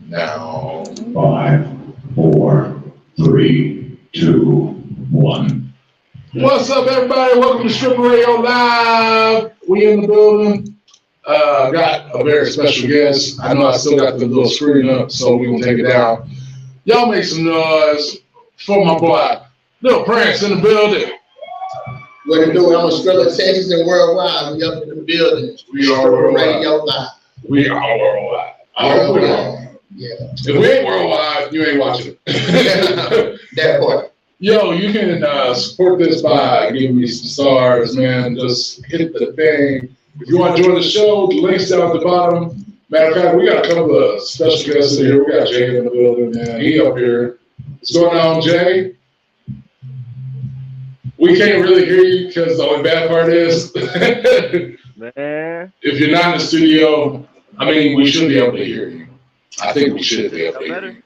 Now. 5, 4, 3, 2, 1. What's up, everybody? Welcome to Stripper Radio Live. We in the building. Got a very special guest. I know I still got the little screen up, so we're gonna take it down. Y'all make some noise for my boy, LIL Prince in the building. What it do? I'm a Stripper, Texas, and worldwide. We up in the building. We are Stripper Radio Live. We are worldwide. Worldwide. Yeah. If we ain't worldwide, you ain't watching it. That part. Yo, you can support this by giving me some stars, man. Just hit the thing. If you want to join the show, the link's down at the bottom. Matter of fact, we got a couple of special guests in here. We got Jay in the building, man. He up here. What's going on, Jay? We can't really hear you because the only bad part is, Man. if you're not in the studio, I mean, we should be able to hear you. I think we should be able to hear you.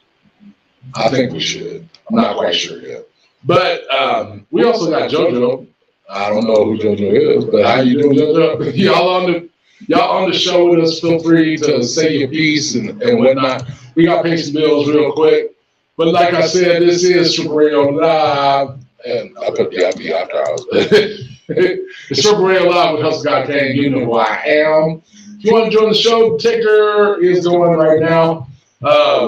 I think we should. I'm not quite sure yet. But we also got JoJo. I don't know who JoJo is, but how you doing, JoJo? Y'all on the show with us. Feel free to say your piece and whatnot. We got to pay some bills real quick. But like I said, this is Stripper Radio Live. And I put the IP after hours. It's Stripper Radio Live with Hustle God Kane. You know who I am. If you want to join the show, the ticker is going right now.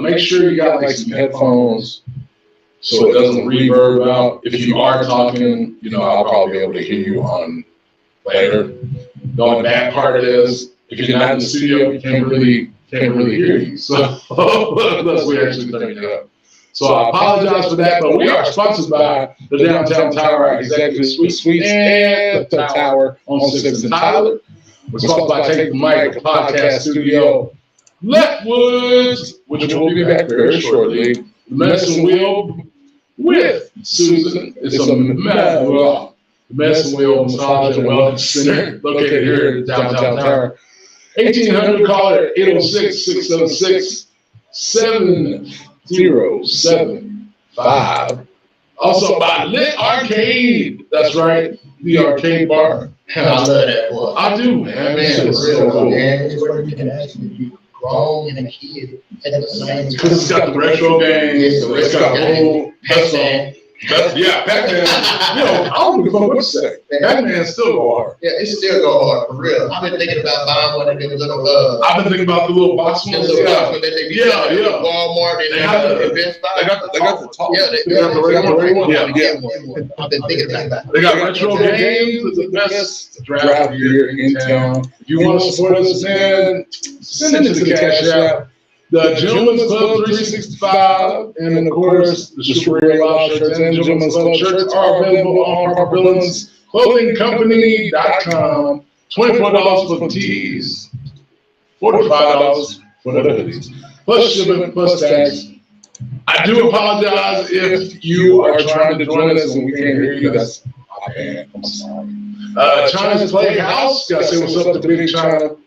Make sure you got like some headphones so it doesn't reverb out. If you are talking, I'll probably be able to hear you on later. The only bad part is if you're not in the studio, you can't really hear you. So unless we actually turn it up. So I apologize for that, but we are sponsored by the Downtown Tower Executive Suites and the Tower on 6th and Tyler. We're sponsored by Take the Mic, a podcast studio, Leftwoods, which will be back very shortly. The Medicine Wheel with Susan. It's a Medicine Wheel Massage and Wellness Center located here in Downtown Tower. 1800, call it 806-676-7075. Also by Lit Arcade. That's right, the arcade bar. I love that boy. I do, man. It's so real, cool. man. It's where you can actually be grown and a kid at the same time. Because it's got the retro games, it's got old, yeah, Pac-Man. I don't give a fuck what you say. Pac-Man still go hard. Yeah, it still go hard, for real. I've been thinking about buying one of them little, I've been thinking about the little box ones. that they be selling at Walmart and They got the Best Buy. They got the top. Yeah, They got the regular one. Yeah. I've been thinking about that. They got retro games. It's the best draft here in town. If you want to support us, man, send it to the Cash App. The Gentleman's Club 365, and then of course the Stripper Radio Live shirts and Gentleman's Club shirts are available on HarperVillain'sClothingCompany.com. $24 for the tees, $45 for the hoodies, plus shipping, plus tax. I do apologize if you are trying to join us and we can't hear you. That's my bad. I'm sorry. China's Playhouse. Gotta say what's up to Big China.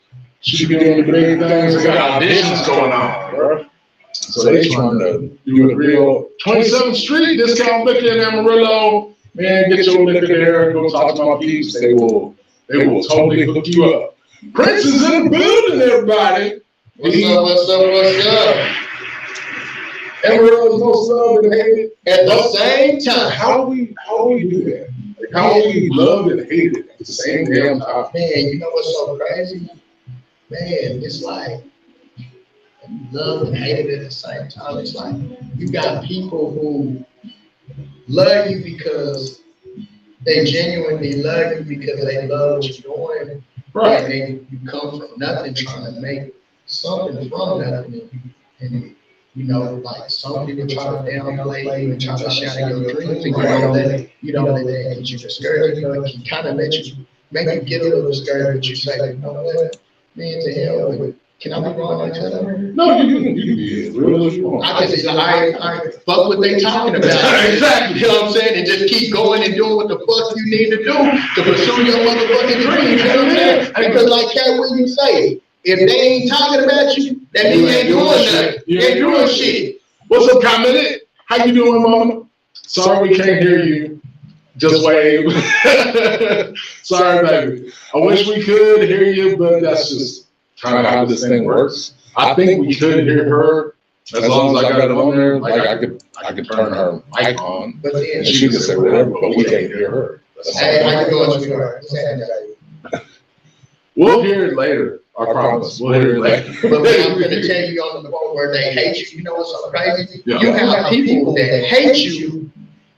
She be doing the big things. They got auditions going on, bro. So they trying to do it real. 27th Street, discount liquor in Amarillo. Man, get your liquor there. Go talk to my peeps. They will totally hook you up. Prince is in the building, everybody. What's up? Amarillo's most loved and hated At the same time. How we do that? Like, how we love and hate it at the same damn time. Man, you know what's so crazy? Man, it's like you love and hate it at the same time. It's like you got people who love you because they genuinely love you because they love what you're doing. Right. And then you come from nothing trying to make something from nothing. And like some people try to downplay you and try to shatter your dreams, and that you discourage you, it can kind of make you get a little discouraged, but you say, you know what? Man, to hell with it. Can I be wrong like that? No, you can be as real as you want. I fuck what they talking about. Exactly. You know what I'm saying? And just keep going and doing what the fuck you need to do to pursue your motherfucking dreams. You know what I'm saying? Because like Cat Williams say, if they ain't talking about you, that means you ain't doing nothing. You ain't doing shit. What's up, Comment? How you doing, mama? Sorry we can't hear you. Just wave. Sorry, baby. I wish we could hear you, but that's just kind of how this thing works. I think we could hear her as long as I got it on there. Like I could turn her mic on, But then and she could say whatever, but we can't hear her. That's hey, all. how you doing, sweetheart? What's happening, baby? We'll hear it later. I promise. We'll hear it later. But man, I'm gonna tell you on the phone where they hate you. You know what's so crazy? Yeah. You have people that hate you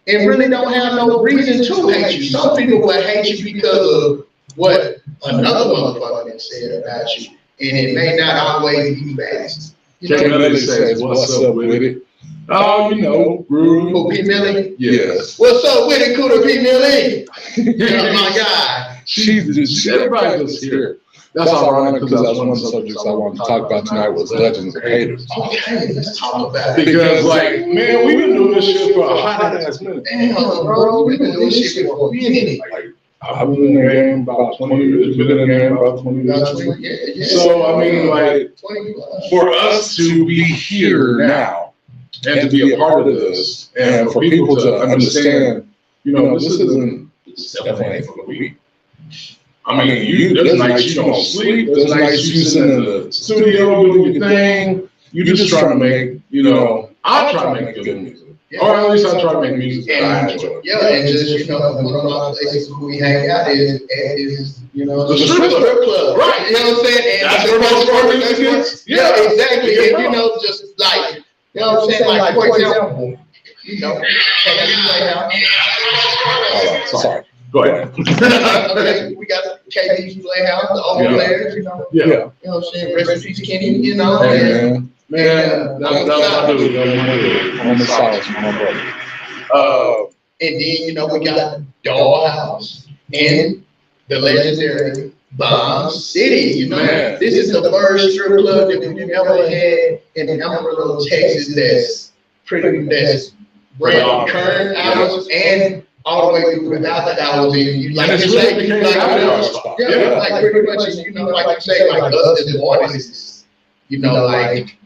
and really don't have no reason to hate you. Some people will hate you because of what another motherfucker said about you, and it may not always be best. You Jay know, Melly says, "What's up with it?" Oh, you know, rude. Who, P. Millie? Yes. What's up with it, Cooter P. Millie? Oh my God. She's everybody just here. That's ironic because that's one of the subjects I wanted to talk about tonight was legends and haters. Okay, let's talk about it. Because like, man, we've been doing this shit for a hot ass minute. Damn, bro, we've been doing this shit for a minute. Like, I've been in the game about 20 years. Been in the game about 20 years. So I mean, like, 20 plus. for us to be here now and to be a part of this, and for people to understand, you know, this definitely ain't for the weak. I mean, there's nights you don't sleep, there's nights you sit in the studio doing your thing, you just try to make, you know, I try to make good music. Or at least I try to make music that I enjoy. Yeah, and just, you know, one of my places where we hang out is you know, The strip club. Right. You know what I'm saying? And That's where most artists get. yeah, exactly. And, you know, just like, you know what I'm saying? Like, for example, you know, Sorry. Go ahead. okay, we got KB's Playhouse, the old players, you know. Yeah. You know what I'm saying? Rest in peace, Kenny, you know. Hey, man, that's my dude. I'm a solace, my brother. And then, you know, we got Dollhouse and the legendary Bomb City. You know, Man. this is the first strip club that we've ever had in Amarillo, Texas. That's brand current hours and all the way through without the hours. And you like And you it's say, really became like, an hour spot. yeah, Yeah. like pretty much, you know, like you say, like us as artists, you know, like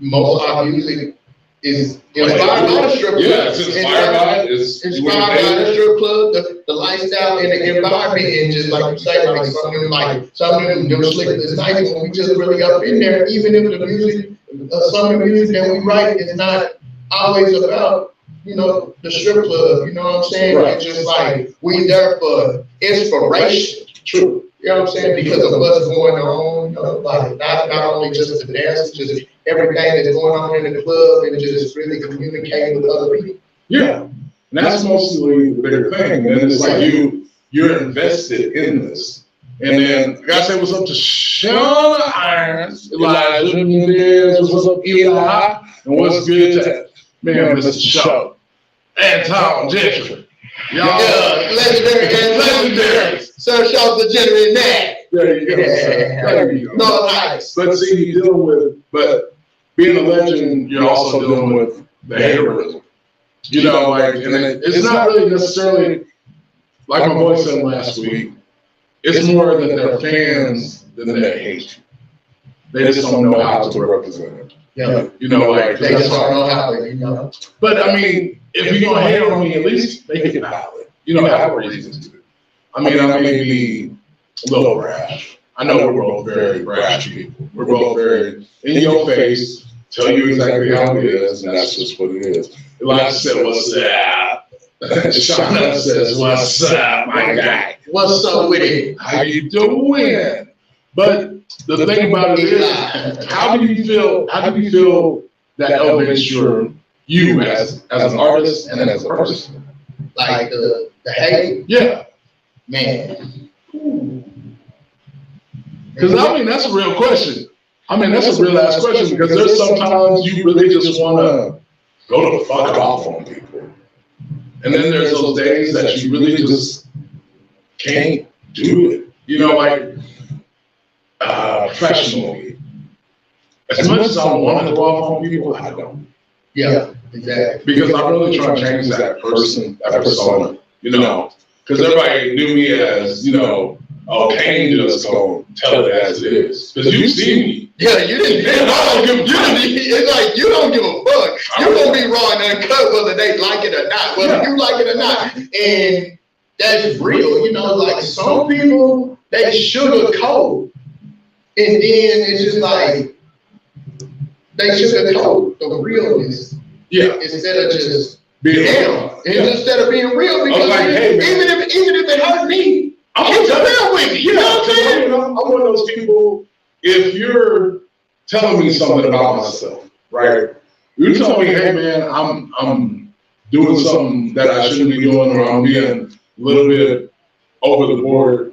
most of our music is inspired by the strip club. Yeah, it's inspired by it. It's Inspired by the strip club, the lifestyle and the environment, and just like you say, like some of them sleepless nights when we just really up in there, even if the music, some of the music that we write is not always about, you know, the strip club, you know what I'm saying? Right. It's just like we there for inspiration. True. You know what I'm saying? Because of what's going on, you know, like not only just the dance, just everything that's going on in the club and just really communicating with other people. Yeah. And that's mostly the bigger thing. And it's like you're invested in this. And then I gotta say what's up to Sean Irons, Elijah Mendez, what's up, Eli, and what's good to Mr. Show. And Tom Gentry. Y'all, Yeah, legendary and legendary. Sir Shaw's the general man. there you go. There you go. No nice. But see, you deal with, but being a legend, you're also dealing with the haterism. You know, like, and it's not really necessarily, like my boy said last week, it's more that they're fans than they hate you. They just don't know how to represent it. Yeah. You know, like, They just don't know how to, you know. but I mean, if you're gonna hate on me, at least make it valid. You know, have a reason to. I mean, I may be a little brash. I know we're both very brash people. We're both very in your face, tell you exactly how it is, and that's just what it is. Elijah said, "What's up?" Shauna says, "What's up, my guy? What's up with it? How you doing?" But the thing about it is, how do you feel? How do you feel that elevates you as an artist and as a person? Like the hate, Yeah, man. because I mean that's a real question. I mean that's a real ass question because there's sometimes you really just want to go the fuck off on people, and then there's those days that you really just can't do it. You know, like professionally. As much as I want to go off on people, I don't. Yeah, exactly. Because I really try to change that person, that persona, you know. Because everybody knew me as, you know, oh, Kane just gonna tell it as it is. Because you've seen me. Yeah, you didn't. It's like you don't give a fuck. You're gonna be raw and uncut whether they like it or not, whether you like it or not, and that's real. You know, like some people they sugarcoat, and then it's just like they sugarcoat the realness. Yeah. Instead of just Being damn. Instead of being real, because like, hey, man. even if it hurt me, I'm keep it real with me. You know what I'm saying? I'm one of those people, if you're telling me something about myself, right? You tell me, hey man, I'm doing something that I shouldn't be doing, or I'm being a little bit over the board.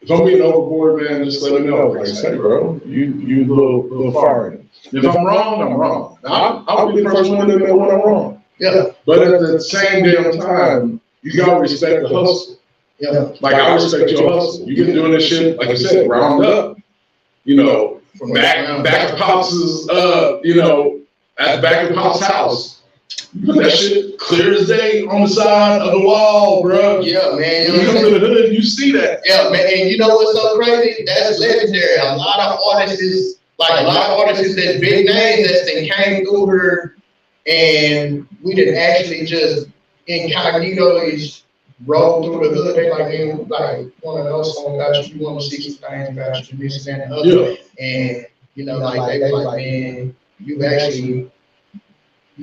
If I'm being overboard, man, just let me know. Like, say, bro, you little firing. If I'm wrong, I'm wrong. I'll be the first one to admit when I'm wrong. Yeah. But at the same damn time, you gotta respect the hustle. Yeah. Like, I respect your hustle. You've been doing this shit, like you said, ground up. You know, from back of Pops's, you know, at the back of Pop's house. You put that shit clear as day on the side of the wall, bro. Yeah, man. You come to the hood, you see that. Yeah, man. And you know what's so crazy? That's legendary. A lot of artists, that's big names that they came through here, and we didn't actually just incognito roll through the hood. They like, man, like one of those songs about you, 160 things about you, this and that and other. Yeah. And you know, like they was like, man, you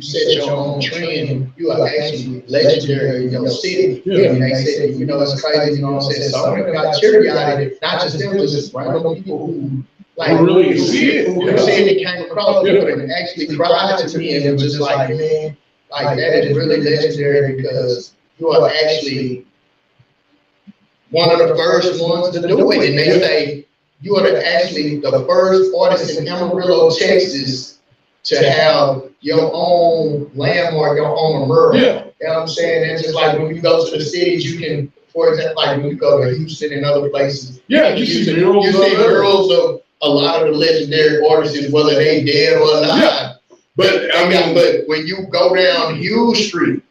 set your own trend. You are actually legendary in your city. Yeah. And they said, you know, it's crazy. You know what I'm saying? So I got teary-eyed. Not just them, just random people who like really see it. Who said it came across people and actually cried to me and was just like, man, like that is really legendary because you are actually one of the first ones to do it. And they say you are actually the first artist in Amarillo, Texas to have your own landmark, your own mural. Yeah. You know what I'm saying? It's just like when you go to the cities, you can, for example, like when you go to Houston and other places. Yeah, you see murals of a lot of the legendary artists, whether they dead or not. Yeah. But I mean, but when you go down Hughes Street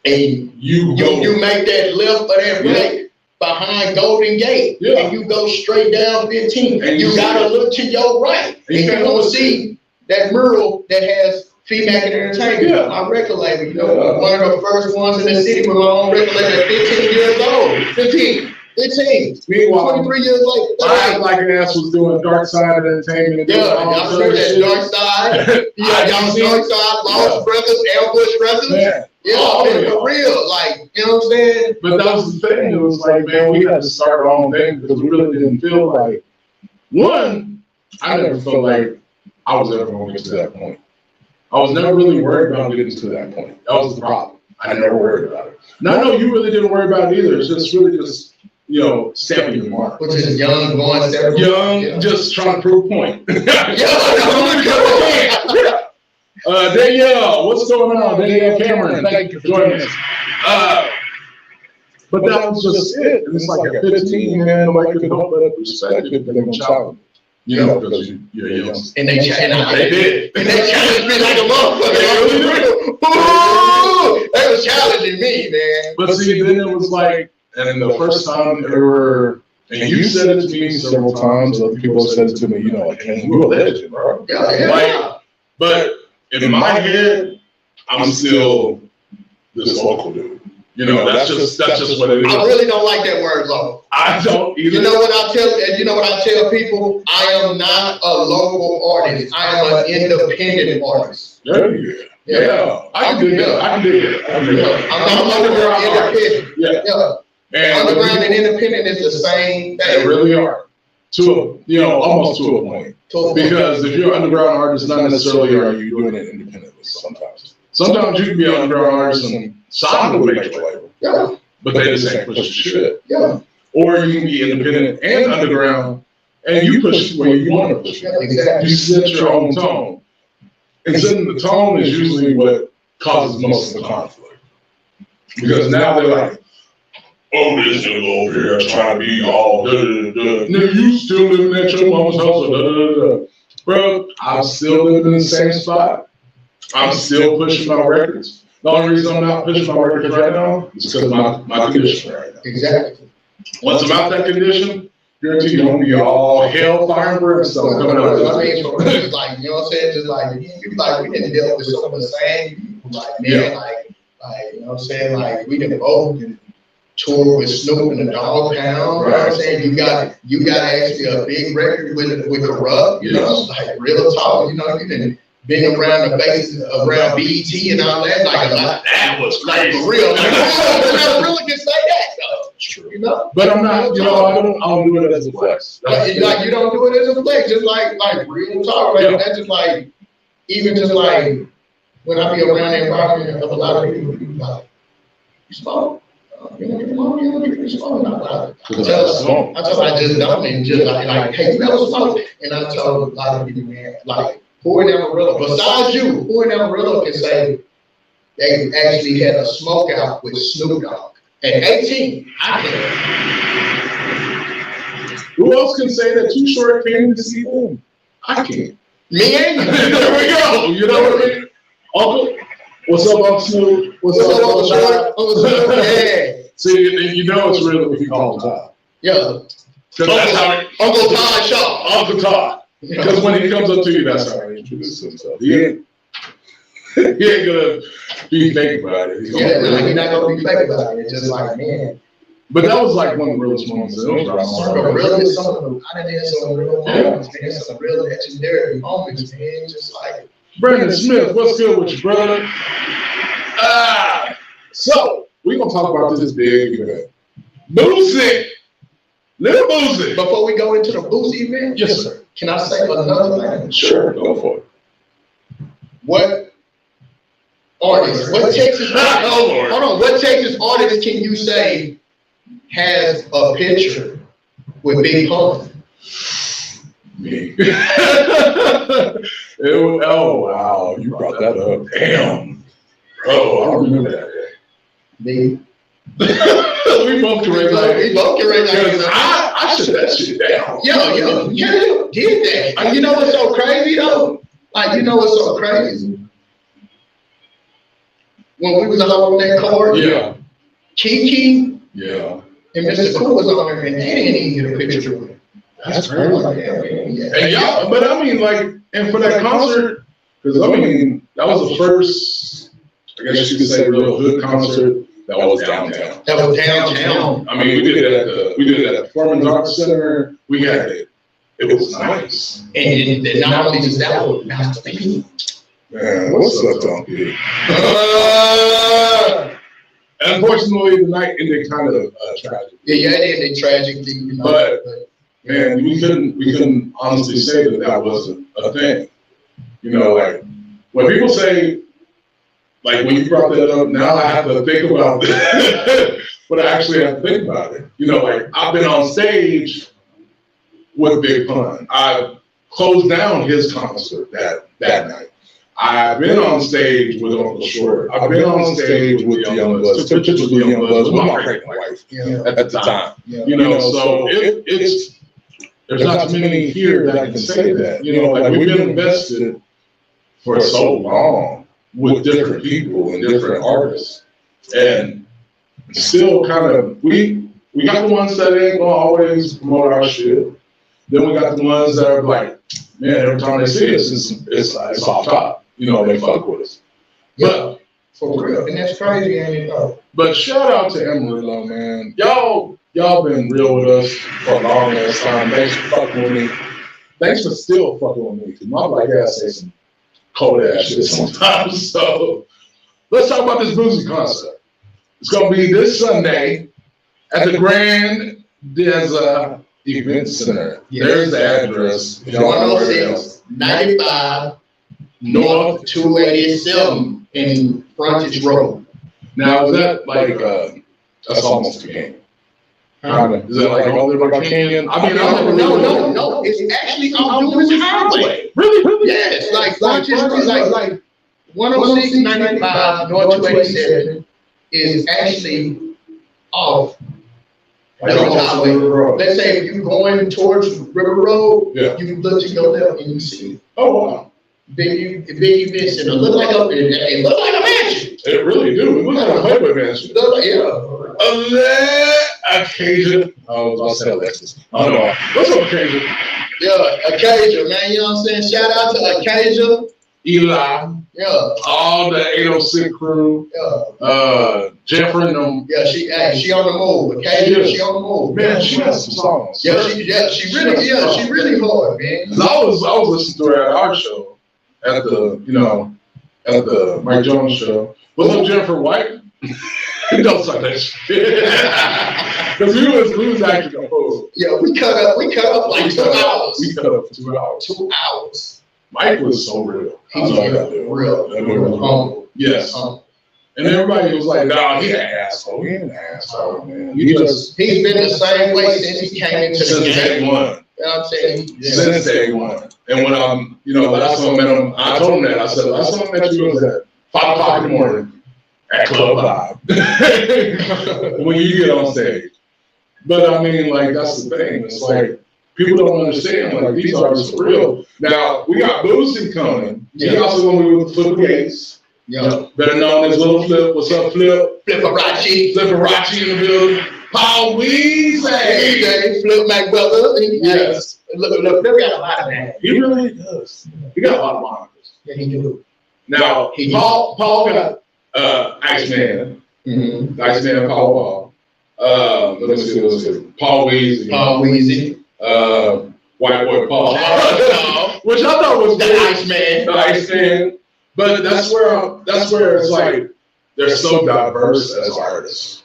and you make that left or that right behind Golden Gate, and you go straight down 15, and you gotta look to your right, and you're gonna see that mural that has Feedback and Entertainment, my record label. You know, one of the first ones in the city with my own record label at 15 years old. 15. Meanwhile, 23 years later. I like an ass was doing Dark Side Entertainment. Yeah, y'all remember that Dark Side? Yeah, y'all Dark Side, Lost Brothers, Ambush Brothers. Yeah, for real. Like, you know what I'm saying? But that was the thing. It was like, man, we had to start our own thing because we really didn't feel like, one, I never felt like I was ever going to get to that point. I was never really worried about getting to that point. That was the problem. I never worried about it. Now, I know you really didn't worry about it either. It's just really just, you know, stamping your mark. Which is young, going several. Young, just trying to prove a point. Danielle, what's going on? Danielle Cameron, thank you for joining us. But that was just it. It's like at 15, man, nobody could help but respect it if they're going to challenge. You know, because you're young. And they did. And they challenged me like a motherfucker. They was challenging me, man. But see, then it was like, and the first time ever, and you said it to me several times, other people have said it to me, you know, like, hey, you're a legend, bro. Yeah. Like, but in my head, I'm still this local dude. You know, that's just what it is. I really don't like that word, local. I don't either. You know what I tell people? I am not a local artist. I am an independent artist. There you go. Yeah. I can do that. I'm underground independent. Yeah. And underground and independent is the same thing. They really are. Almost to a point. Because if you're an underground artist, not necessarily are you doing it independently sometimes. Sometimes you can be an underground artist and sign with a major label. Yeah. But they just ain't push the shit. Yeah. Or you can be independent and underground and you push where you want to push. Exactly. You set your own tone. And setting the tone is usually what causes most of the conflict. Because now they're like, oh, this nigga over here trying to be all da-da-da-da. Nigga, you still living at your mom's house, da-da-da-da. Bro, I'm still living in the same spot. I'm still pushing my records. The only reason I'm not pushing my records right now is because of my condition right now. Exactly. Once I'm out that condition, guarantee you're going to be all hell, fire, and brimstone coming out of this. I mean, it's like, you know what I'm saying? Just like we didn't deal with some of the same people. Like, man, like, you know what I'm saying? Like, we didn't both tour with Snoop and the Dog Pound. You know what I'm saying? You got actually a big record with Corrupt. You know, like real talk. You know, you didn't being around the bases, around BET and all that, like a lot. That was Like crazy. for real. Like, I really can say that though. True. You know? But I'm not, you know, I don't do it as a flex. Like you don't do it as a flex, just like real talk. Like that's just like even just like when I be around the environment of a lot of people, people like, you smoke? You know, you smoke? I just don't and just like, hey, you ever smoke? And I told a lot of people, man, like Pouring Amarillo, besides you, Pouring Amarillo can say they actually had a smoke out with Snoop Dogg. At 18, I can. Who else can say that Too Short came to see them? I can't. Me and you. There we go. You know what I mean? Uncle, what's up, Uncle Snoop? What's up, Uncle Short? Yeah. See, you know it's real if you call him Todd. Yeah. That's how Uncle Todd Shaw. Uncle Todd. Because when he comes up to you, that's how he introduces himself. He ain't gonna be fake about it. He's Yeah, he's not gonna be fake about it. It's just like, man. But that was like one of the realest moments. Some of the real moments, man. Some real legendary moments, man. Just like Brandon Smith, what's good with you, brother? So we're gonna talk about this big event. Boosie, little Boosie. Before we go into the Boosie event, Yes, sir. can I say another thing? Sure, go for it. What artist? What Texas? Hold on. What Texas artist can you say has a picture with Big Pun? Me. Oh wow, you brought that up. Damn. Oh, I remember that day. Me. We both correct. We both correct. I shut that shit down. Yo, you did that. And you know what's so crazy though? Like, you know what's so crazy? When we was all on that court, Yeah. Kiki Yeah. and Mr. Cool was on there, and they didn't even get a picture with him. That's crazy. Like, yeah. And y'all, but I mean, like, and for that concert, because I mean, that was the first, I guess you could say, real hood concert that was downtown. That was downtown. I mean, we did it at the Performing Arts Center. We had it. It was nice. And not only just that, was Master P. Man, what's up, Tom P? Unfortunately, the night ended kind of tragic. Yeah, it ended tragically, you know. But man, we couldn't honestly say that wasn't a thing. You know, like when people say, like when you brought that up, now I have to think about it. But I actually have to think about it. You know, like I've been on stage with Big Pun. I closed down his concert that night. I've been on stage with Uncle Short. I've been on stage with the Young Bloods. Took pictures with the Young Bloods with my pregnant wife at the time. You know, so it's there's not too many here that can say that. You know, like we've been invested for so long with different people and different artists, and still kind of we got the ones that ain't gonna always promote our shit. Then we got the ones that are like, man, every time they see us, it's off top. You know, they fuck with us. But for real, and that's crazy, ain't it? But shout out to Amarillo, man. Y'all been real with us for a long ass time. Thanks for fucking with me. Thanks for still fucking with me. Cause my black ass say some cold ass shit sometimes. So let's talk about this Boosie concert. It's gonna be this Sunday at the Grand Desert Event Center. Yes. There's the address. 106, 95, North 287 in Frontage Road. Now is that like that's almost a canyon? Is that like all there by canyon? I mean, no. It's actually on Lewis Highway. Really? Yes, like Frontage Road, like 106, 95, North 287 is actually off. Like almost River Road. Let's say if you're going towards River Road, Yeah. you can look to your left and you see Oh wow. big event center. It look like a mansion. It really do. It looks like a Playboy mansion. Occasion. I was about to say Alexis. Oh no. What's up, Occasion? Yeah, Acacia, man. You know what I'm saying? Shout out to Acacia. Eli. Yeah. All the 806 crew. Yeah. Jeffrey and them. Yeah, she on the move. Acacia, she on the move. Man, she has some songs. She really hard, man. I was listening to her at our show. at the, at the Mike Jones show. What's up, Jennifer White? Don't suck that shit. Because we was actually composed. Yeah, we cut up like 2 hours. We cut up for 2 hours. 2 hours. Mike was so real. He's real. That dude was real. Yes. And everybody was like, "Nah, he's an asshole. He ain't an asshole, man. He's been the same way since he came into the Since day game. one. You know what I'm saying? Since day one. And when last time I met him, I told him that. I said, last time I met you was at 5 o'clock in the morning at Club 5. When you get on stage. But I mean, like, that's the thing. It's like, people don't understand, like, these artists are real. Now, we got Boosie coming. He also going to be with Flip Gates. Yeah. Better known as Little Flip. What's up, Flip? Flipperati. Flipperati in the building. Paul Weezy. Flip my brother. Yes. Flip got a lot of that. He really does. He got a lot of monikers. Yeah, he do. Now, Paul got Iceman. Mm-hmm. Iceman Paul Wall. Let me see. Paul Weezy. Paul Weezy. White Boy Paul. Which I thought was The Iceman. The Iceman. But that's where it's like they're so diverse as artists.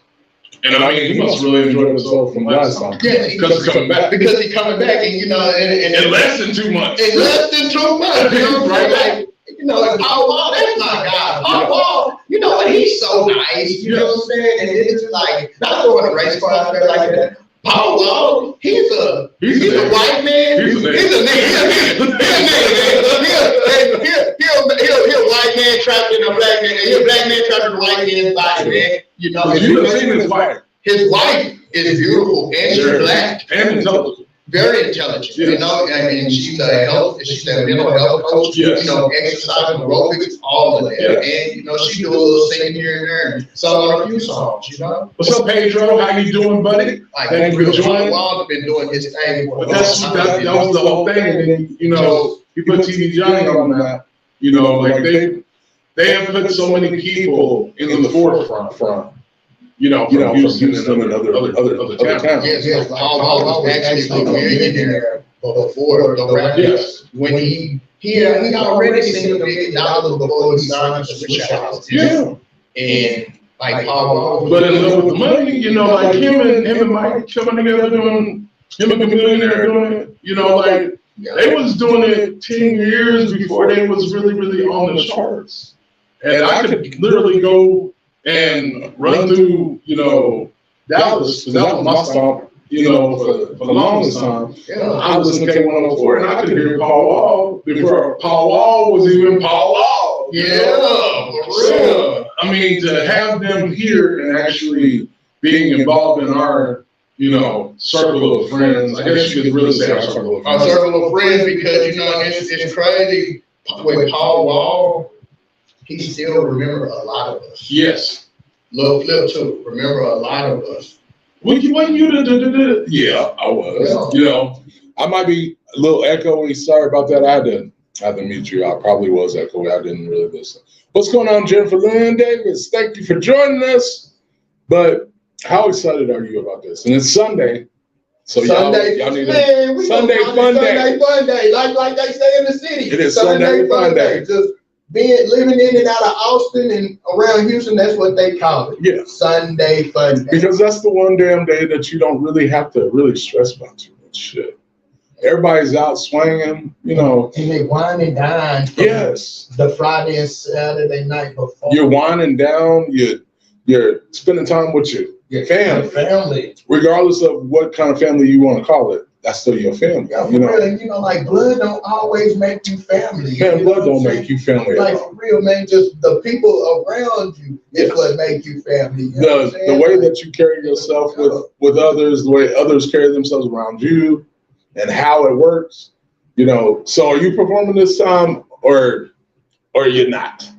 And I mean, he must really enjoy himself from last time. Yeah, because he's coming back. Because he's coming back, and In less than 2 months. In less than 2 months, you know what I'm Right. saying? Like, Paul Wall, that's my guy. Paul Wall, what? He's so nice. You know what I'm saying? And it's like, not throwing a race car out there like that. Paul Wall, he's a white man. He's a nigga. He's a white man trapped in a black man. He's a black man trapped in a white man's body, man. You've seen his wife. His wife is beautiful and she's black. And intelligent. Very intelligent, and she's a mental health coach, yes. Exercise, aerobics, all of that. Yes. And, she do a little singing here and there, and sung on a few songs, What's up, Pedro? How you doing, buddy? Thank you for joining. Wall's been doing his thing. But that was the whole thing. And then, he put TV Johnny on that. Like they have put so many people in the forefront from Houston and other towns. Yes. Paul Wall was actually a millionaire before the rap. Yes. When he already seen $1 million before he signed the Switch House. Yeah. And like Paul Wall. But in love with the money, like him and Mike coming together doing, him and the millionaire doing it, they was doing it 10 years before they was really, really on the charts. And I could literally go and run through, Dallas, because that was my stop, for the longest time. Yeah. I listened to K104 and I could hear Paul Wall before Paul Wall was even Paul Wall. Yeah, for real. So, I mean, to have them here and actually being involved in our, circle of friends, I guess you could really say our circle of friends. Our circle of friends, because, it's crazy with Paul Wall. He still remember a lot of us. Yes. Lil Flip too. Remember a lot of us. Wasn't you Yeah, I was. I might be a little echoey. Sorry about that. I had to mute you. I probably was echoey. I didn't really listen. What's going on, Jennifer Lynn Davis? Thank you for joining us. But how excited are you about this? And it's Sunday. So y'all need to Sunday fun day. Sunday fun day. Like they say in the city. It is Sunday fun day. Just living in and out of Austin and around Houston, that's what they call it. Yeah. Sunday fun day. Because that's the one damn day that you don't really have to really stress about too much shit. Everybody's out swinging, And they wine and dine. Yes. The Friday and Saturday night before. You're winding down. You're spending time with your family. Regardless of what kind of family you want to call it. That's still your family. Yeah, really, like blood don't always make you family. Man, blood don't make you family. Like for real, man, just the people around you is what make you family. The way that you carry yourself with others, the way others carry themselves around you, and how it works. So are you performing this time or you're not?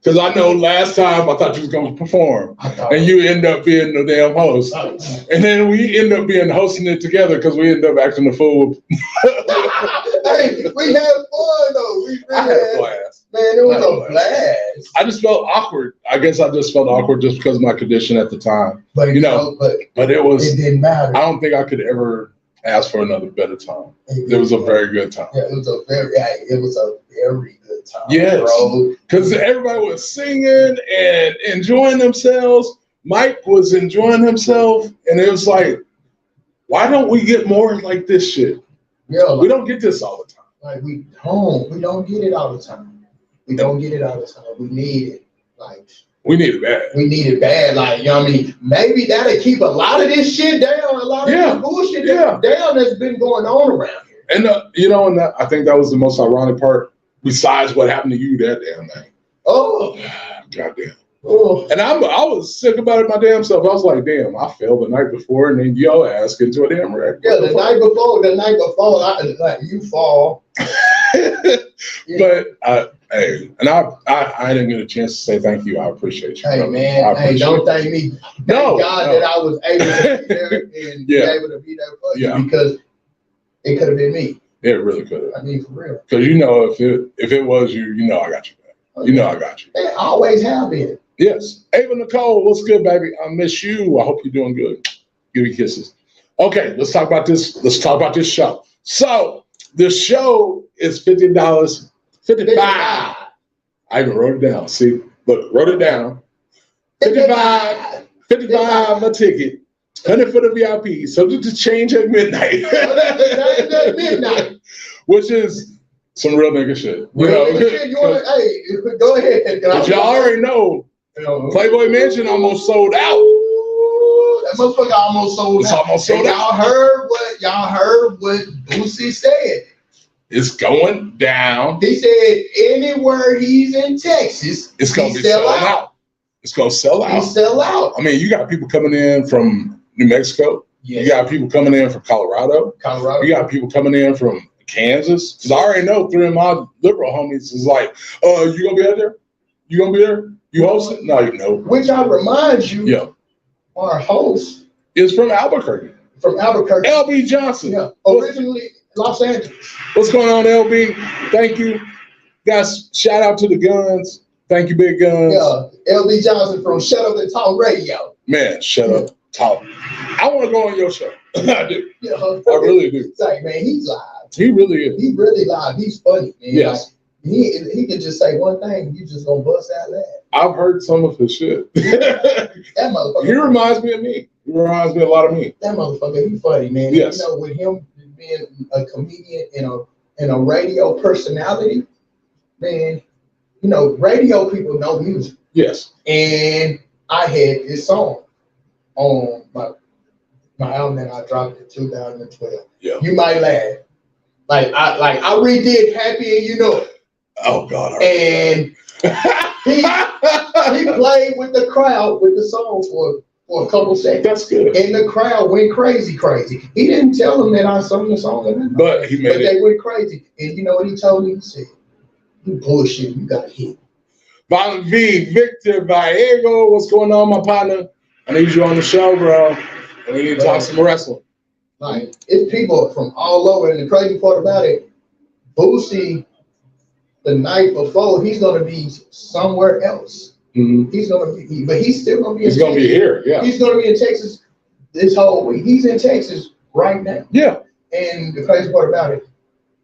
Because I know last time I thought you was going to perform and you end up being the damn host. And then we end up hosting it together because we end up acting the fool. Hey, we had fun though. I had a blast. Man, it was a blast. I just felt awkward. I guess I just felt awkward just because of my condition at the time. But but it was. It didn't matter. I don't think I could ever Ask for another better time. It was a very good time. Yeah, it was a very good time. Yes, bro. because everybody was singing and enjoying themselves. Mike was enjoying himself, and it was like, why don't we get more like this shit? Yeah, like, we don't get this all the time. Like we don't get it all the time. We don't get it all the time. We need it. Like we need it bad. We need it bad. Like, you know what I mean? Maybe that'll keep a lot of this shit down, a lot of this bullshit down that's been going on around here. And I think that was the most ironic part, besides what happened to you that damn night. Oh, goddamn. Oh. And I was sick about it my damn self. I was like, damn, I failed the night before, and then your ass get into a damn wreck. Yeah, the night before, you fall. But hey, and I didn't get a chance to say thank you. I appreciate you. Hey, brother. man, don't thank me. Thank God that I was able to be there and be able to be there for you, because it could have been me. It really could have. I mean, for real. Because if it was you, I got you back. I got you. I always have been. Yes. Ava Nicole, what's good, baby? I miss you. I hope you're doing good. Give you kisses. Okay, let's talk about this. Let's talk about this show. So the show is $50, 55. I even wrote it down. See, look, wrote it down. 55 a ticket. 100 for the VIP. Subject to change at midnight. Which is some real nigga shit. Hey, go ahead. But y'all already know. Playboy Mansion almost sold out. That motherfucker almost sold out. It's almost sold out. Y'all heard what Boosie said. It's going down. He said anywhere he's in Texas, it's gonna be selling out. It's gonna sell out. He sell out. I mean, you got people coming in from New Mexico. Yes. You got people coming in from Colorado. You got people coming in from Kansas. Because I already know 3 of my liberal homies is like, you gonna be out there? You gonna be there? You host it? No, you know. Which I remind you, our host is from Albuquerque. LB Johnson. Yeah, originally Los Angeles. What's going on, LB? Thank you. Guys, shout out to the Guns. Thank you, Big Guns. Yeah, LB Johnson from Shut Up and Talk Radio. Man, shut up, talk. I want to go on your show. I do. Yeah, I really do. It's like, man, he's live. He really is. He really live. He's funny, man. Yes. Like, he can just say one thing, you just gonna bust out laughing. I've heard some of his shit. That motherfucker. He reminds me of me. He reminds me a lot of me. That motherfucker, he's funny, man. Yes. You know, with him being a comedian and a radio personality, man, radio people know music. Yes. And I had this song on my album that I dropped in 2012. Yeah. You might laugh. I redid Happy and You Know It. Oh God. And he played with the crowd with the song for a couple seconds. That's good. And the crowd went crazy. He didn't tell them that I sung the song or nothing. But he made it. They went crazy. And you know what he told me? He said, "You bullshit, you got hit." Von V, Victor Viego, what's going on, my partner? I need you on the show, bro. And we need to talk some wrestling. Like, it's people from all over. And the crazy part about it, Boosie, the night before, he's going to be somewhere else. Mm-hmm. He's going to be, but he's still going to be in He's going to be here, yeah. He's going to be in Texas this whole week. He's in Texas right now. Yeah. And the crazy part about it,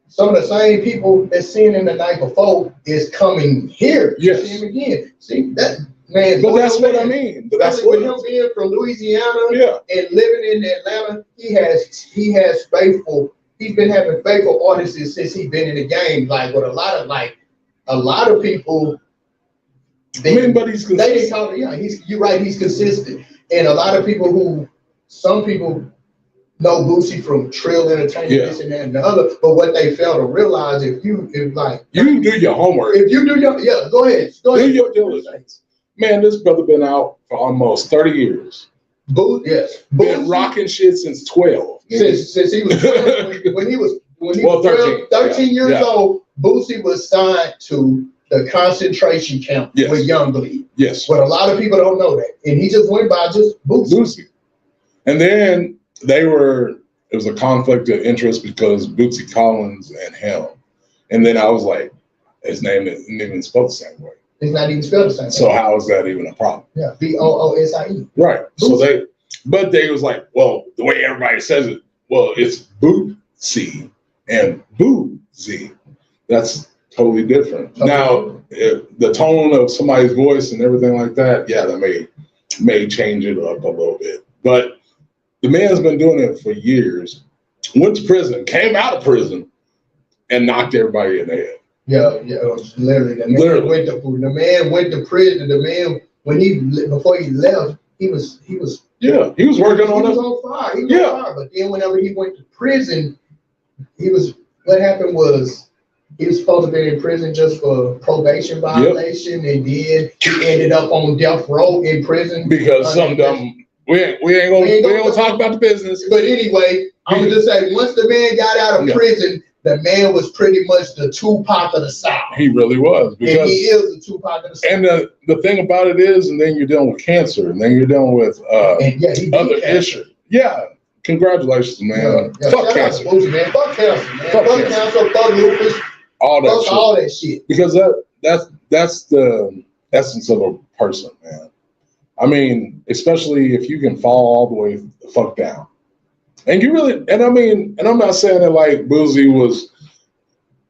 some of the same people that's seeing him the night before is coming here to see him again. See, that man. But that's what I mean. But that's what him being from Louisiana and living in Atlanta, he has faithful. He's been having faithful artists since he's been in the game. Like with a lot of people. But he's consistent. They didn't call it, you're right. He's consistent, and a lot of people some people know Boosie from Trill Entertainment, this and that and the other. But what they fail to realize, if you do your homework, if you do your go ahead. Do your diligence. Man, this brother been out for almost 30 years. Been rocking shit since 12. Since he was 12, when he was 13 years old, Boosie was signed to the concentration camp with Youngblood. Yes. But a lot of people don't know that. And he just went by just Boosie. And then it was a conflict of interest because Bootsy Collins and him. And then I was like, his name isn't even spelled the same way. It's not even spelled the same way. So how is that even a problem? Yeah, Boosie. Right. Boosie. So they was like, well, the way everybody says it, Well, it's Boosie and Boosie. That's totally different. Okay. Now, the tone of somebody's voice and everything like that, yeah, that may change it up a little bit. But the man's been doing it for years. Went to prison, came out of prison, and knocked everybody in the head. Yeah, literally. The man went to prison. The man, before he left, he was working on it. On fire. He was on fire. But then whenever he went to prison, what happened was he was supposed to be in prison just for probation violation, and then he ended up on death row in prison. Because some dumb, we ain't gonna talk about the business. But anyway, I'm gonna just say, once the man got out of prison, the man was pretty much the Tupac of the South. He really was. And he is the Tupac of the South. And the thing about it is, and then you're dealing with cancer, and then you're dealing with other issues. Yeah, congratulations, man. Fuck cancer. Boosie, man. Fuck cancer, man. Fuck cancer, fuck lupus. All that shit. Because that's the essence of a person, man. I mean, especially if you can fall all the way the fuck down. And you really, and I'm not saying that like Boosie was,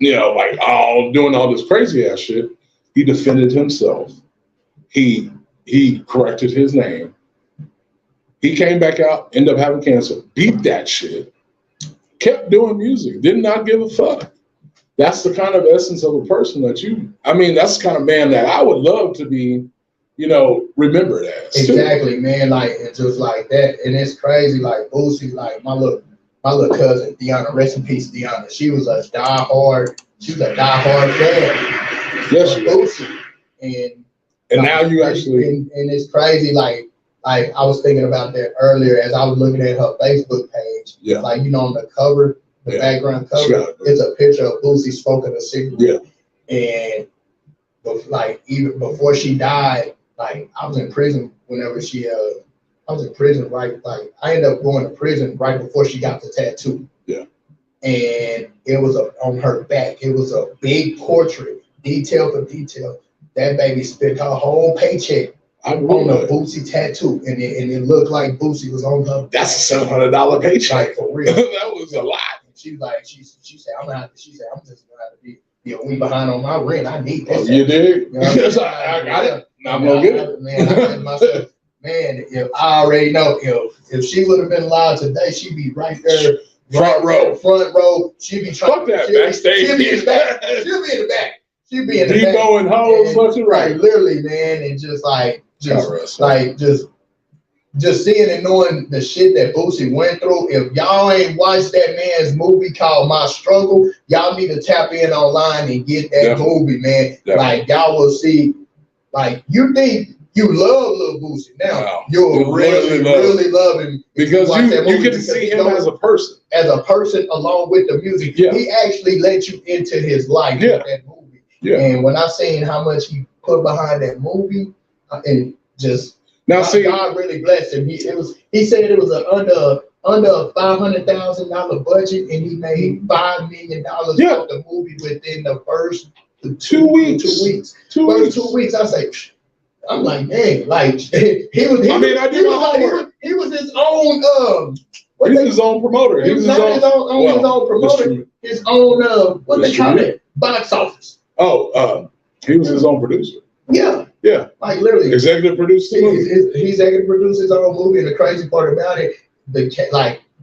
like doing all this crazy ass shit. He defended himself. He corrected his name. He came back out, ended up having cancer, beat that shit, kept doing music, did not give a fuck. That's the kind of essence of a person that's the kind of man that I would love to be, remembered as. Exactly, man. Like, it's just like that. And it's crazy. Like, Boosie, like my little cousin, Deanna, rest in peace, Deanna. She was a diehard fan. Yes, she Boosie. And now you actually. And it's crazy. Like, I was thinking about that earlier as I was looking at her Facebook page. Yeah. Like, on the cover, the background cover, it's a picture of Boosie smoking a cigarette. Yeah. And even before she died, like, I was in prison whenever I was in prison, right? Like, I ended up going to prison right before she got the tattoo. Yeah. And it was on her back. It was a big portrait, detail for detail. That baby spent her whole paycheck on a Boosie tattoo. And it looked like Boosie was on her. That's a $700 paycheck. Like, for real. That was a lot. She said, I'm just gonna have to be a week behind on my rent. I need that. You did? Yes, I got it. I'm gonna get it. Man, I said to myself, man, if I already know if she would have been alive today, she'd be right there. Front row. She'd be trying. Fuck that backstage. She'd be in the back. She'd be in the back. Debo and hoes, left and right. Literally, man, and just seeing and knowing the shit that Boosie went through. If y'all ain't watched that man's movie called My Struggle, y'all need to tap in online and get that movie, man. Definitely. Like, y'all will see. Like, you think you love Lil Boosie now. Wow. You'll really love him. Because you get to see him as a person. As a person along with the music. Yeah. He actually let you into his life with that movie. Yeah. And when I seen how much he put behind that movie, and just now God really blessed him. He said it was under a $500,000 budget, and he made $5 million off the movie within the first 2 weeks. 2 weeks. 2 weeks. I say, I'm like, dang, like he was his own he's his own promoter. He was his own promoter. His own what they call it? Box office. He was his own producer. Yeah. Like, literally. Executive producer. He executive produced his own movie, and the crazy part about it,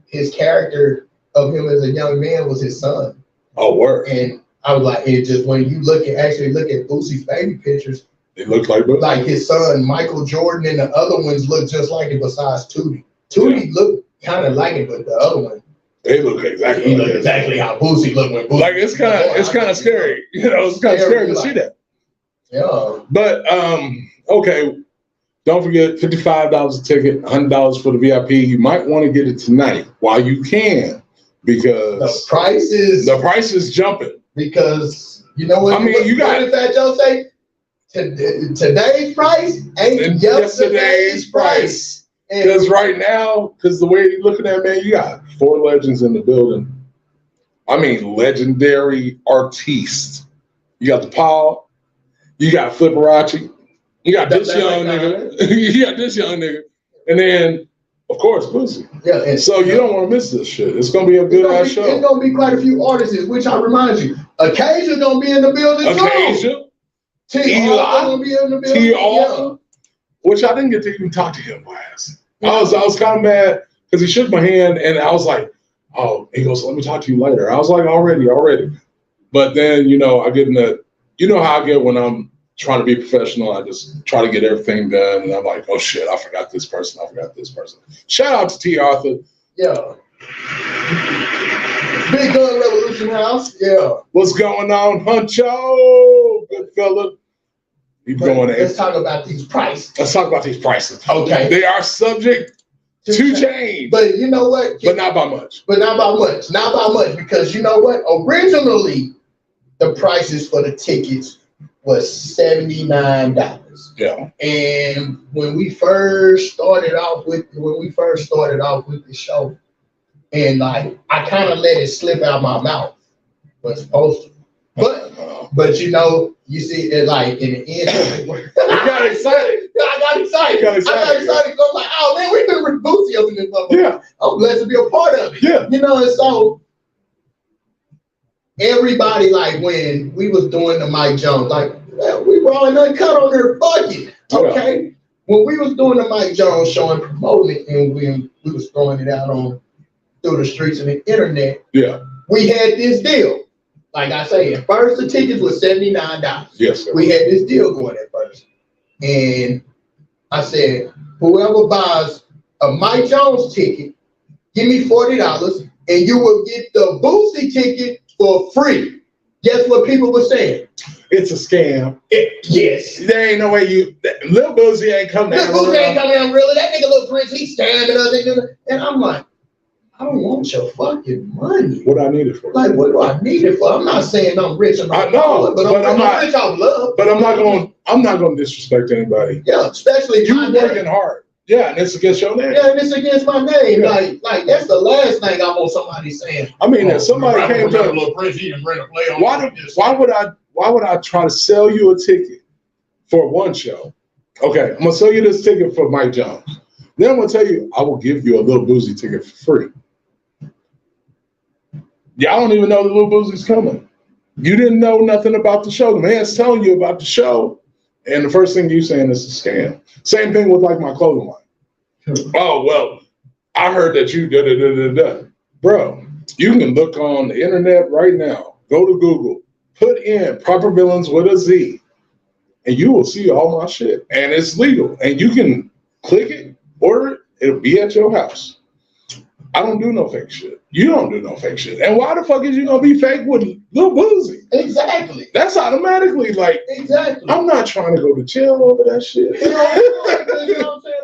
his character of him as a young man was his son. Oh, word. And I was like, it just, when you look at Boosie's baby pictures, it looked like Boosie. Like his son, Michael Jordan, and the other ones look just like it besides Tootie. Tootie looked kind of like it, but the other one, they look exactly how Boosie looked when Boosie. Like, it's kind of scary. It's kind of scary to see that. Yeah. But okay, don't forget $55 a ticket, $100 for the VIP. You might want to get it tonight while you can, because the price is jumping. Because you know what? I mean, you got Fat Joe say today's price ain't yesterday's price. Because right now, the way you're looking at it, man, you got 4 legends in the building. I mean, legendary artists. You got the Paul. You got Flipperati. You got this young nigga. And then Of course, Boosie. Yeah, and So you don't want to miss this shit. It's gonna be a good ass show. It's gonna be quite a few artists, which I remind you, Occasion's gonna be in the building too. Occasion. T.R. gonna be in the building. T.R. Which I didn't get to even talk to him last. I was kind of mad because he shook my hand and I was like, oh, he goes, let me talk to you later. I was like, already. But then, I get in the, how I get when I'm trying to be professional. I just try to get everything done. And I'm like, oh shit, I forgot this person. Shout out to T. Arthur. Yeah. Big Gun Revolution House. Yeah. What's going on, Huncho? Good fella. Let's talk about these prices. Okay. They are subject to change. But you know what? But not by much. Not by much. Because you know what? Originally, the prices for the tickets was $79. Yeah. And when we first started off with the show, and like I kind of let it slip out my mouth, was supposed to. But you see it like in the end. You got excited. I got excited. Because I'm like, oh man, we've been with Boosie up in this motherfucker. Yeah. I'm blessed to be a part of it. Yeah. And so everybody, like when we was doing the Mike Jones, like we were all uncut on there, fuck it. Okay. Yeah. When we was doing the Mike Jones show and promoting it, and we was throwing it out through the streets and the internet, we had this deal. Like I say, at first the tickets was $79. Yes, sir. We had this deal going at first. And I said, whoever buys a Mike Jones ticket, give me $40 and you will get the Boosie ticket for free. Guess what people were saying? It's a scam. Yes. There ain't no way Lil Boosie ain't coming down. Lil Boosie ain't coming down really. That nigga LIL Prince, he's standing up. And I'm like, I don't want your fucking money. What I need it for? Like, what do I need it for? I'm not saying I'm rich. I know, but I'm not rich off love. But I'm not going to disrespect anybody. Yeah, especially you working hard. Yeah, and it's against your name. Yeah, and it's against my name. Yeah. Like that's the last thing I want somebody saying. I mean, if somebody came to LIL Prince, he didn't rent a play on. Why would I try to sell you a ticket for one show? Okay, I'm gonna sell you this ticket for Mike Jones. Then I'm gonna tell you I will give you a Lil Boosie ticket for free. Y'all don't even know that Lil Boosie's coming. You didn't know nothing about the show. The man's telling you about the show, and the first thing you saying is a scam. Same thing with like my clothing line. Oh, well, I heard that you da-da-da-da-da. Bro, you can look on the internet right now. Go to Google, put in Proper Villains with a Z, and you will see all my shit. And it's legal. And you can click it, order it, it'll be at your house. I don't do no fake shit. You don't do no fake shit. And why the fuck is you gonna be fake with Lil Boosie? Exactly. That's automatically like. Exactly. I'm not trying to go to jail over that shit. You know what I'm saying?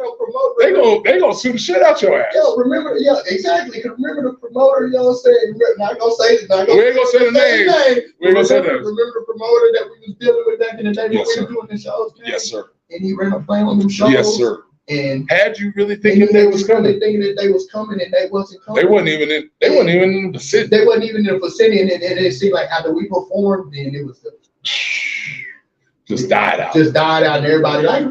They gonna sue the shit out your ass. Yo, remember? Yeah, exactly. Cause remember the promoter? You know what I'm saying? Not gonna say it. We ain't gonna say the name. We ain't gonna say that. Remember the promoter that we was dealing with back in the day when we were doing the shows? Yes, sir. And he ran a play on them shows. Yes, sir. And had you really thinking they was coming? Thinking that they was coming and they wasn't coming. They wasn't even in the vicinity. They wasn't even in the vicinity, and it seemed like after we performed, then it was just died out. And everybody like.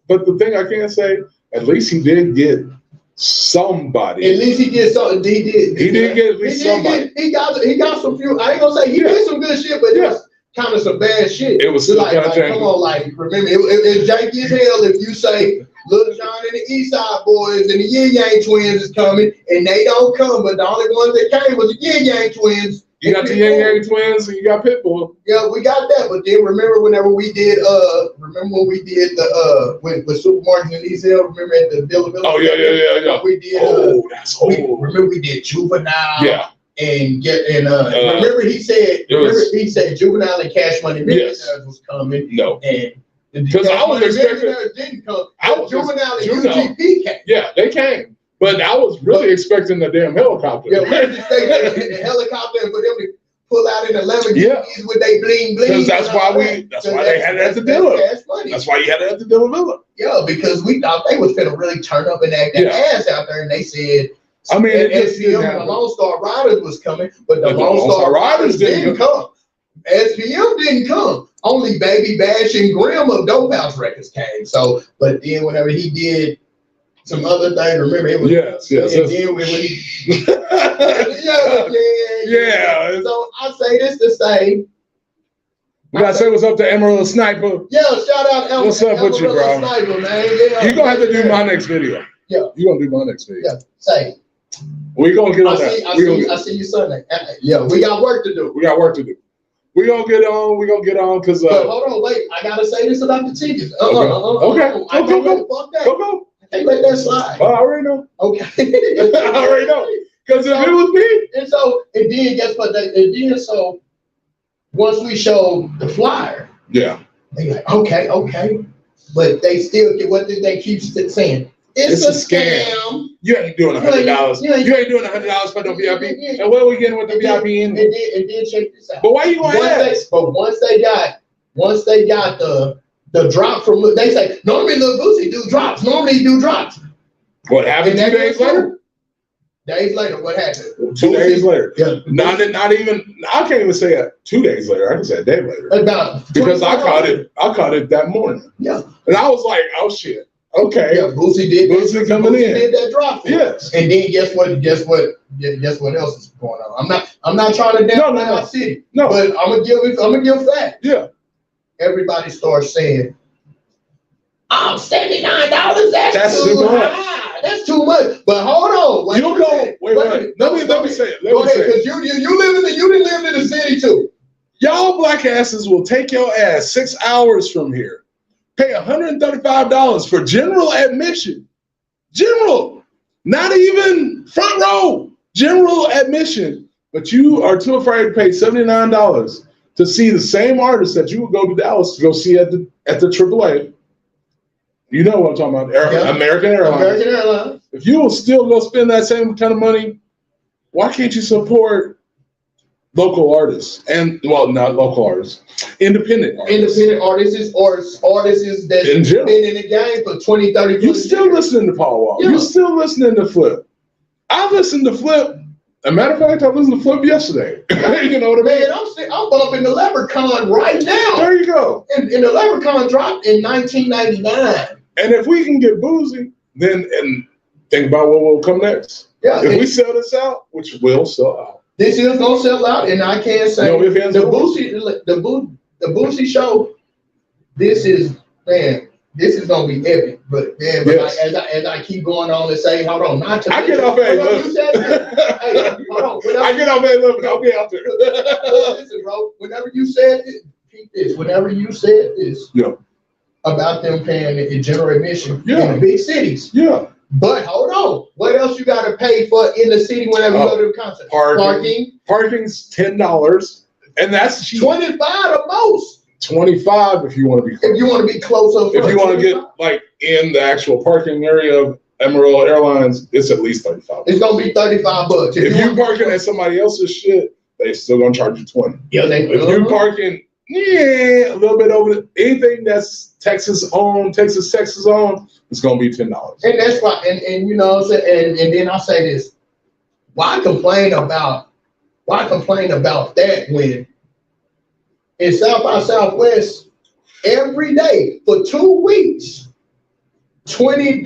But the thing I can't say, at least he did get somebody. At least he did something. He did get at least somebody. He got some few. I ain't gonna say he did some good shit, but it was kind of some bad shit. It was still like come on, like remember it's janky as hell if you say Lil Jon and the East Side Boys and the Yin Yang Twins is coming and they don't come, but the only ones that came was the Yin Yang Twins. You got the Yin Yang Twins and you got Pitbull. Yeah, we got that. But then remember when we did the with Supermarket and East Hill, remember at the Villa? Oh yeah. We did that's old. Remember we did Juvenile. Yeah. And remember he said Juvenile and Cash Money was coming. No. And because I was expecting didn't come. Juvenile and UGP came. Yeah, they came. But I was really expecting the damn helicopter. Yeah, we were expecting the helicopter and for them to pull out in 11 keys with they bling. Because that's why they had it at the Dilla. That's why you had it at the Dilla Villa. Yeah, because we thought they was finna really turn up and act their ass out there, and they said. I mean, SPM, the Lone Star Riders was coming, but the Lone Star Riders didn't come. SPM didn't come. Only Baby Bash and Grimm of Dope House Records came. So, but then whenever he did some other things. Remember, it was Yes. And then when he, Yeah. So I say this to say, We gotta say what's up to Emerald Sniper. yeah, shout out Elmer. What's up with you, bro? Sniper, man. Yeah, You're gonna have to do my next video. Yeah. You're gonna do my next video. Yeah, say. We're gonna get on I that. see you Sunday. Yeah, we got work to do. We got work to do. We're gonna get on because But hold on, wait. I gotta say this about the tickets. Okay. I can't let fuck that. Go. I can't let that slide. I already know. Okay. I already know. Because if it was me, And then guess what? So once we show the flyer, yeah, they like, okay. But they still get what did they keep saying? It's a scam. You ain't doing $100. You ain't doing $100 for no VIP. And what are we getting with the VIP in? And then check this out. But why you gonna ask? Once they got the drop from, they say normally Lil Boosie do drops. Normally he do drops. What happened 2 days later? Days later, what happened? 2 days later. Yeah. Not even. I can't even say 2 days later. I can say a day later. Because I caught it that morning. Yeah. And I was like, oh shit. Okay. Yeah, Boosie coming in. Did that drop. Yes. And then guess what else is going on? I'm not trying to downplay our city. No. But I'm gonna give facts. Yeah. Everybody starts saying, "Oh, $79, that's too high. That's too much." But hold on. Wait. Let me say it. Go ahead, because you didn't live in the city too. Y'all black asses will take your ass 6 hours from here. Pay $135 for general admission. General, not even front row. General admission. But you are too afraid to pay $79 to see the same artist that you would go to Dallas to go see at the AAA. You know what I'm talking about? American Airlines. If you will still go spend that same kind of money, why can't you support local artists? And well, not local artists, independent artists. Independent artists or artists that's been in the game for 20, 30 years. You still listening to Paul Wall. Yeah. You still listening to Flip. I listened to Flip. As a matter of fact, I listened to Flip yesterday. You know what I mean? Man, I'm bumping the Leprechaun right now. There you go. And the Leprechaun dropped in 1999. And if we can get Boosie, then and think about what will come next. Yeah. If we sell this out, which will sell out. This is gonna sell out, and I can't say the Boosie show. This is gonna be epic. But man, yes. as I keep going on and say, hold on, not to I get off at 11. I get off at 11. I'll be out there. Listen, bro. Whenever you said this, about them paying the general admission in the big cities. Yeah. But hold on, what else you got to pay for in the city whenever you go to the concert? Parking's $10, and that's cheap. 25 the most. 25 if you want to be close. If you want to be closer. If you want to get like in the actual parking area of Emerald Airlines, it's at least $35. It's gonna be $35. If you parking at somebody else's shit, they still gonna charge you $20. Yeah, if you parking a little bit over anything that's Texas owned, Texas owned, it's gonna be $10. And that's why, and you know what I'm saying, and then I say this: why complain about that when in South by Southwest every day for 2 weeks, $20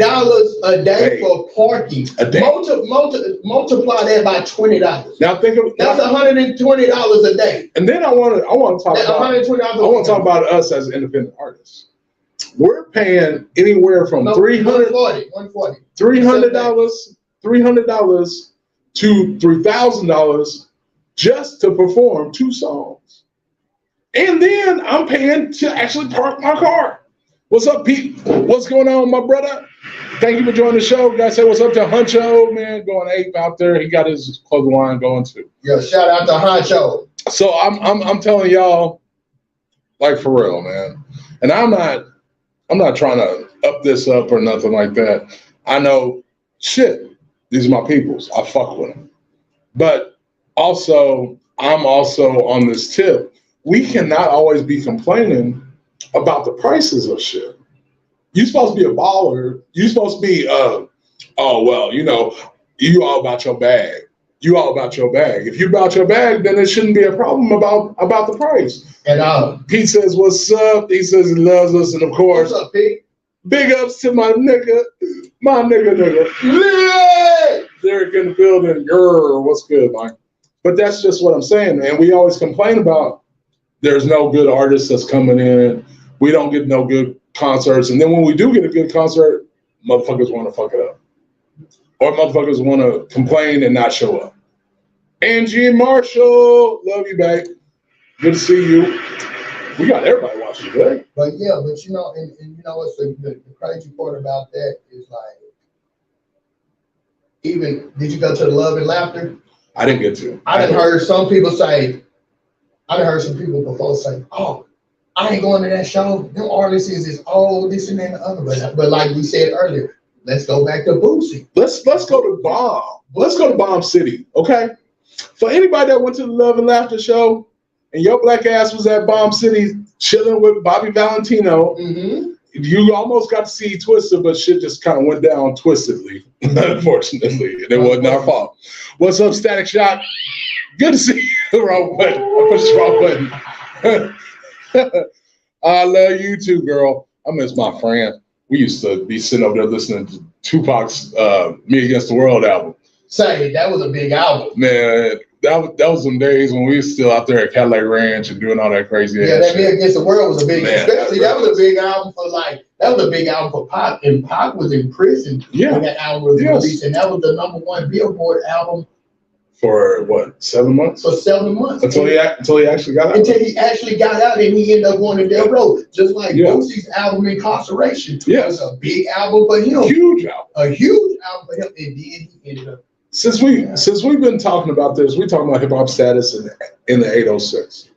a day for parking. A day. Multiply that by $20. Now think of that's $120 a day. And then I want to talk that's about $120. I want to talk about us as independent artists. We're paying anywhere from $300 to $3,000 just to perform 2 songs. And then I'm paying to actually park my car. What's up, Pete? What's going on, my brother? Thank you for joining the show. Guys, say what's up to Huncho, man, going ape out there. He got his clothing line going too. Yeah, shout out to Huncho. So I'm telling y'all, like for real, man. And I'm not trying to up this up or nothing like that. I know, shit, these are my peoples. I fuck with them. But also, I'm also on this tip. We cannot always be complaining about the prices of shit. You're supposed to be a baller. You're supposed to be, oh, well, you know, you all about your bag. You all about your bag. If you about your bag, then it shouldn't be a problem about the price. And Pete says, what's up? He says he loves us. And of course, what's up, Pete? Big ups to my nigga. My nigga. Yeah! Derek in the building. Grr, what's good, Mike? But that's just what I'm saying, man. We always complain about there's no good artists that's coming in. We don't get no good concerts. And then when we do get a good concert, motherfuckers want to fuck it up. Or motherfuckers want to complain and not show up. Angie Marshall, love you, babe. Good to see you. We got everybody watching today. But yeah, but you know, and you know what's the crazy part about that is like, even, did you go to the Love and Laughter? I didn't get to. I done heard some people say, I done heard some people before say, oh, I ain't going to that show. Them artists is old, this and that and the other. But like we said earlier, let's go back to Boosie. Let's go to Bomb. Let's go to Bomb City, okay? For anybody that went to the Love and Laughter show and your black ass was at Bomb City chilling with Bobby Valentino, you almost got to see Twisted, but shit just kind of went down twistedly, unfortunately. And it wasn't our fault. What's up, Static Shock? Good to see you. Wrong button. I pushed the wrong button. I love you too, girl. I miss my friend. We used to be sitting over there listening to Tupac's Me Against the World album. Say, that was a big album. Man, that was some days when we were still out there at Cadillac Ranch and doing all that crazy ass that shit. Me Against the World was a big, Man, especially that was a big album for Pac, and Pac was in prison when that album was released, and that was the #1 Billboard album for what, 7 months? For 7 months. Until he actually got out. Until he actually got out, and he ended up going to Death Row. Just like Boosie's album Incarceration. Was a big album for him. Huge album. A huge album for him, and then he ended up. Since we've been talking about this, we're talking about hip hop status in the 806.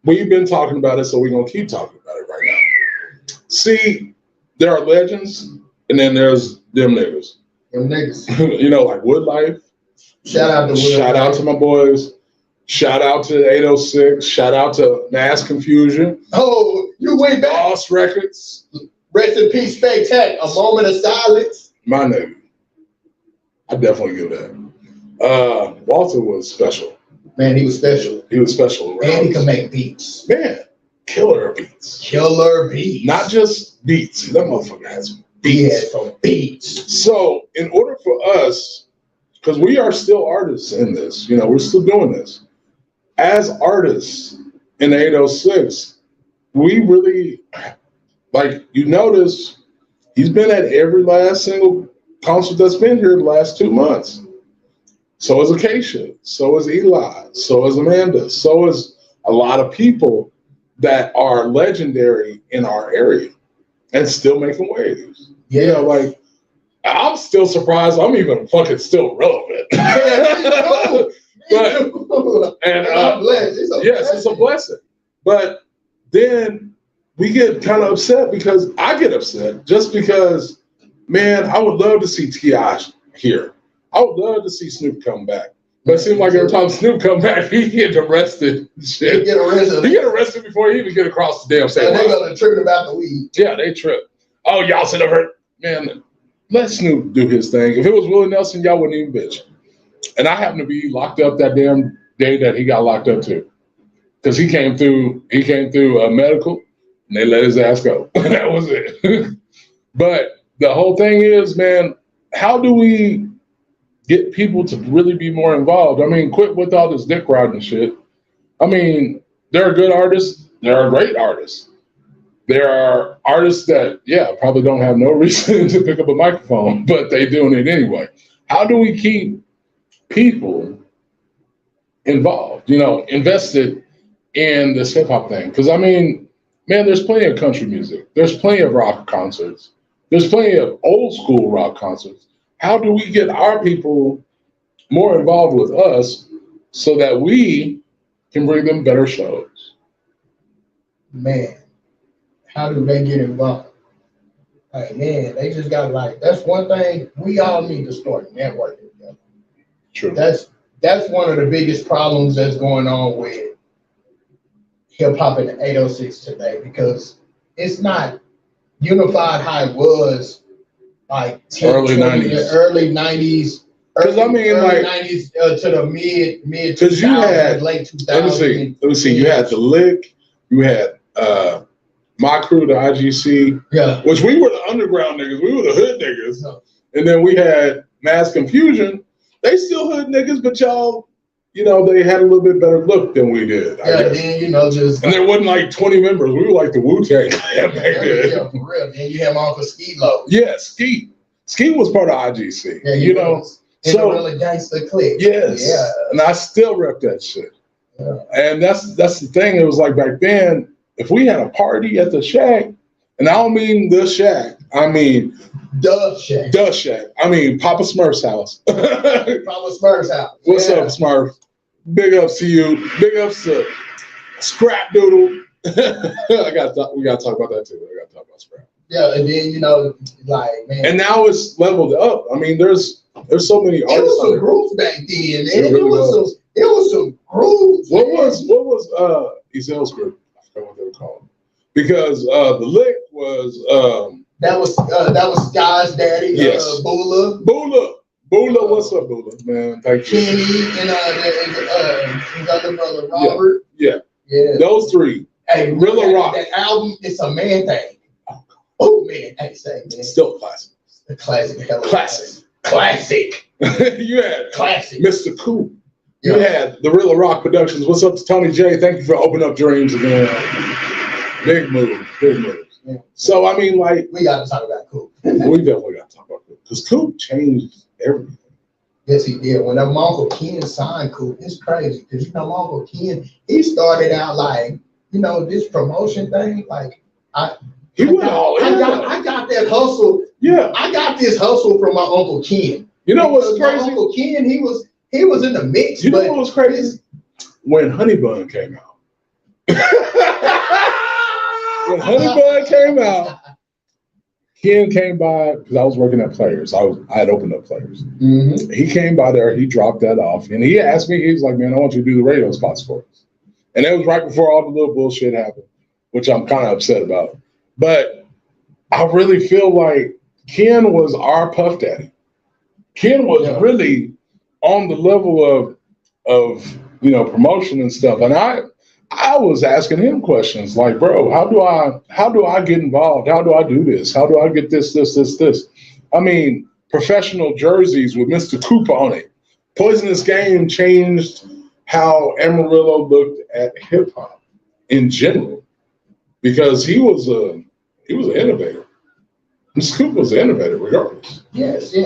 We've been talking about it, so we're gonna keep talking about it right now. See, there are legends, and then there's them niggas. Them niggas. You know, like Woodlife. Shout out to Woodlife. Shout out to my boys. Shout out to 806. Shout out to Mass Confusion. Oh, you went back. Lost Records. Rest in peace, Fake Tech. A moment of silence. My nigga. I definitely give that. Walter was special. Man, he was special. He was special. And he could make beats. Man, killer beats. Killer beats. Not just beats. That motherfucker has beats. He had some beats. So, in order for us, because we are still artists in this, you know, we're still doing this. As artists in 806, we really, like, you notice, he's been at every last single concert that's been here the last 2 months. So is Acacia, so is Eli, so is Amanda, so is a lot of people that are legendary in our area and still making waves. Yeah. You know, like, I'm still surprised I'm even fucking still relevant. But, and I'm blessed. It's a blessing. But then we get kind of upset because I get upset just because, man, I would love to see T.I. here. I would love to see Snoop come back. But it seems like every time Snoop come back, he get arrested. Shit. He get arrested before he even get across the damn state line. They're gonna trip about the weed. Yeah, they trip. Oh, y'all should have heard. Man, let Snoop do his thing. If it was Willie Nelson, y'all wouldn't even bitch. And I happened to be locked up that damn day that he got locked up too. Because he came through a medical and they let his ass go. That was it. But the whole thing is, man, how do we get people to really be more involved? I mean, quit with all this dick riding shit. I mean, there are good artists. There are great artists. There are artists that, probably don't have no reason to pick up a microphone, but they doing it anyway. How do we keep people involved, invested in this hip hop thing? Because, I mean, man, there's plenty of country music. There's plenty of rock concerts. There's plenty of old school rock concerts. How do we get our people more involved with us so that we can bring them better shows? Man, how do they get involved? Like, man, they just got that's one thing we all need to start networking together. True. That's one of the biggest problems that's going on with hip hop in the 806 today, because it's not unified how it was like 10, early 90s. Early 90s. Because I mean, early like 90s to the mid 2000s, late 2000s. Let me see. You had The Lick. You had my crew, the IGC, which we were the underground niggas, we were the hood niggas, and then we had Mass Confusion. They still hood niggas, but y'all, you know, they had a little bit better look than we did. Then you know, just and there wasn't like 20 members. We were like the Wu-Tang back then. Yeah, for real. Then you had my Uncle Ski Low. Yeah, Ski was part of IGC. Yeah, you know, so really gangster clique. Yes, yeah, and I still rep that shit. Yeah. And that's the thing. It was like back then, if we had a party at the Shack, and I don't mean the Shack, I mean the Shack. The Shack. I mean Papa Smurf's house. Papa Smurf's house. What's up, Smurf? Big ups to you. Big ups to Scrap Doodle. We gotta talk about that too. We gotta talk about Scrap. Yeah, and then you know, like man. And now it's leveled up. I mean, there's so many artists. It was some grooves back then, man. It was some grooves. What was Ezel's group? I forgot what they were called. Because the lick was that was Sky's daddy, yes. Bula, what's up, Bula? Man, thank you. Kenny and his other brother Robert. Yeah. Those three. Hey, Rilla Rock. That album, it's a man thing. Oh man, hey, say man. Still classic. The classic. Classic. You had classic. Mr. Cool. You had the Rilla Rock Productions. What's up to Tony J? Thank you for opening up dreams again. Big move. Yeah. So I mean, like we got to talk about Coop. We definitely got to talk about Coop because Coop changed everything. Yes, he did. When my Uncle Ken signed Coop, it's crazy because you know my Uncle Ken, he started out like this promotion thing. Like I got that hustle. Yeah, I got this hustle from my Uncle Ken. You know what's crazy? My Uncle Ken, he was in the mix. You know what was crazy? When Honey Bun came out. When Honey Bun came out, Ken came by because I was working at Players. I had opened up Players. Mm-hmm. He came by there. He dropped that off, and he asked me. He was like, "Man, I want you to do the radio spots for us." And it was right before all the little bullshit happened, which I'm kind of upset about. But I really feel like Ken was our Puff Daddy. Ken was really on the level of promotion and stuff, and I was asking him questions like, bro, how do I get involved? How do I do this? How do I get this? I mean, professional jerseys with Mr. Cooper on it. Poisonous Game changed how Amarillo looked at hip hop in general because he was an innovator. Mr. Cooper was an innovator regardless. Yes, he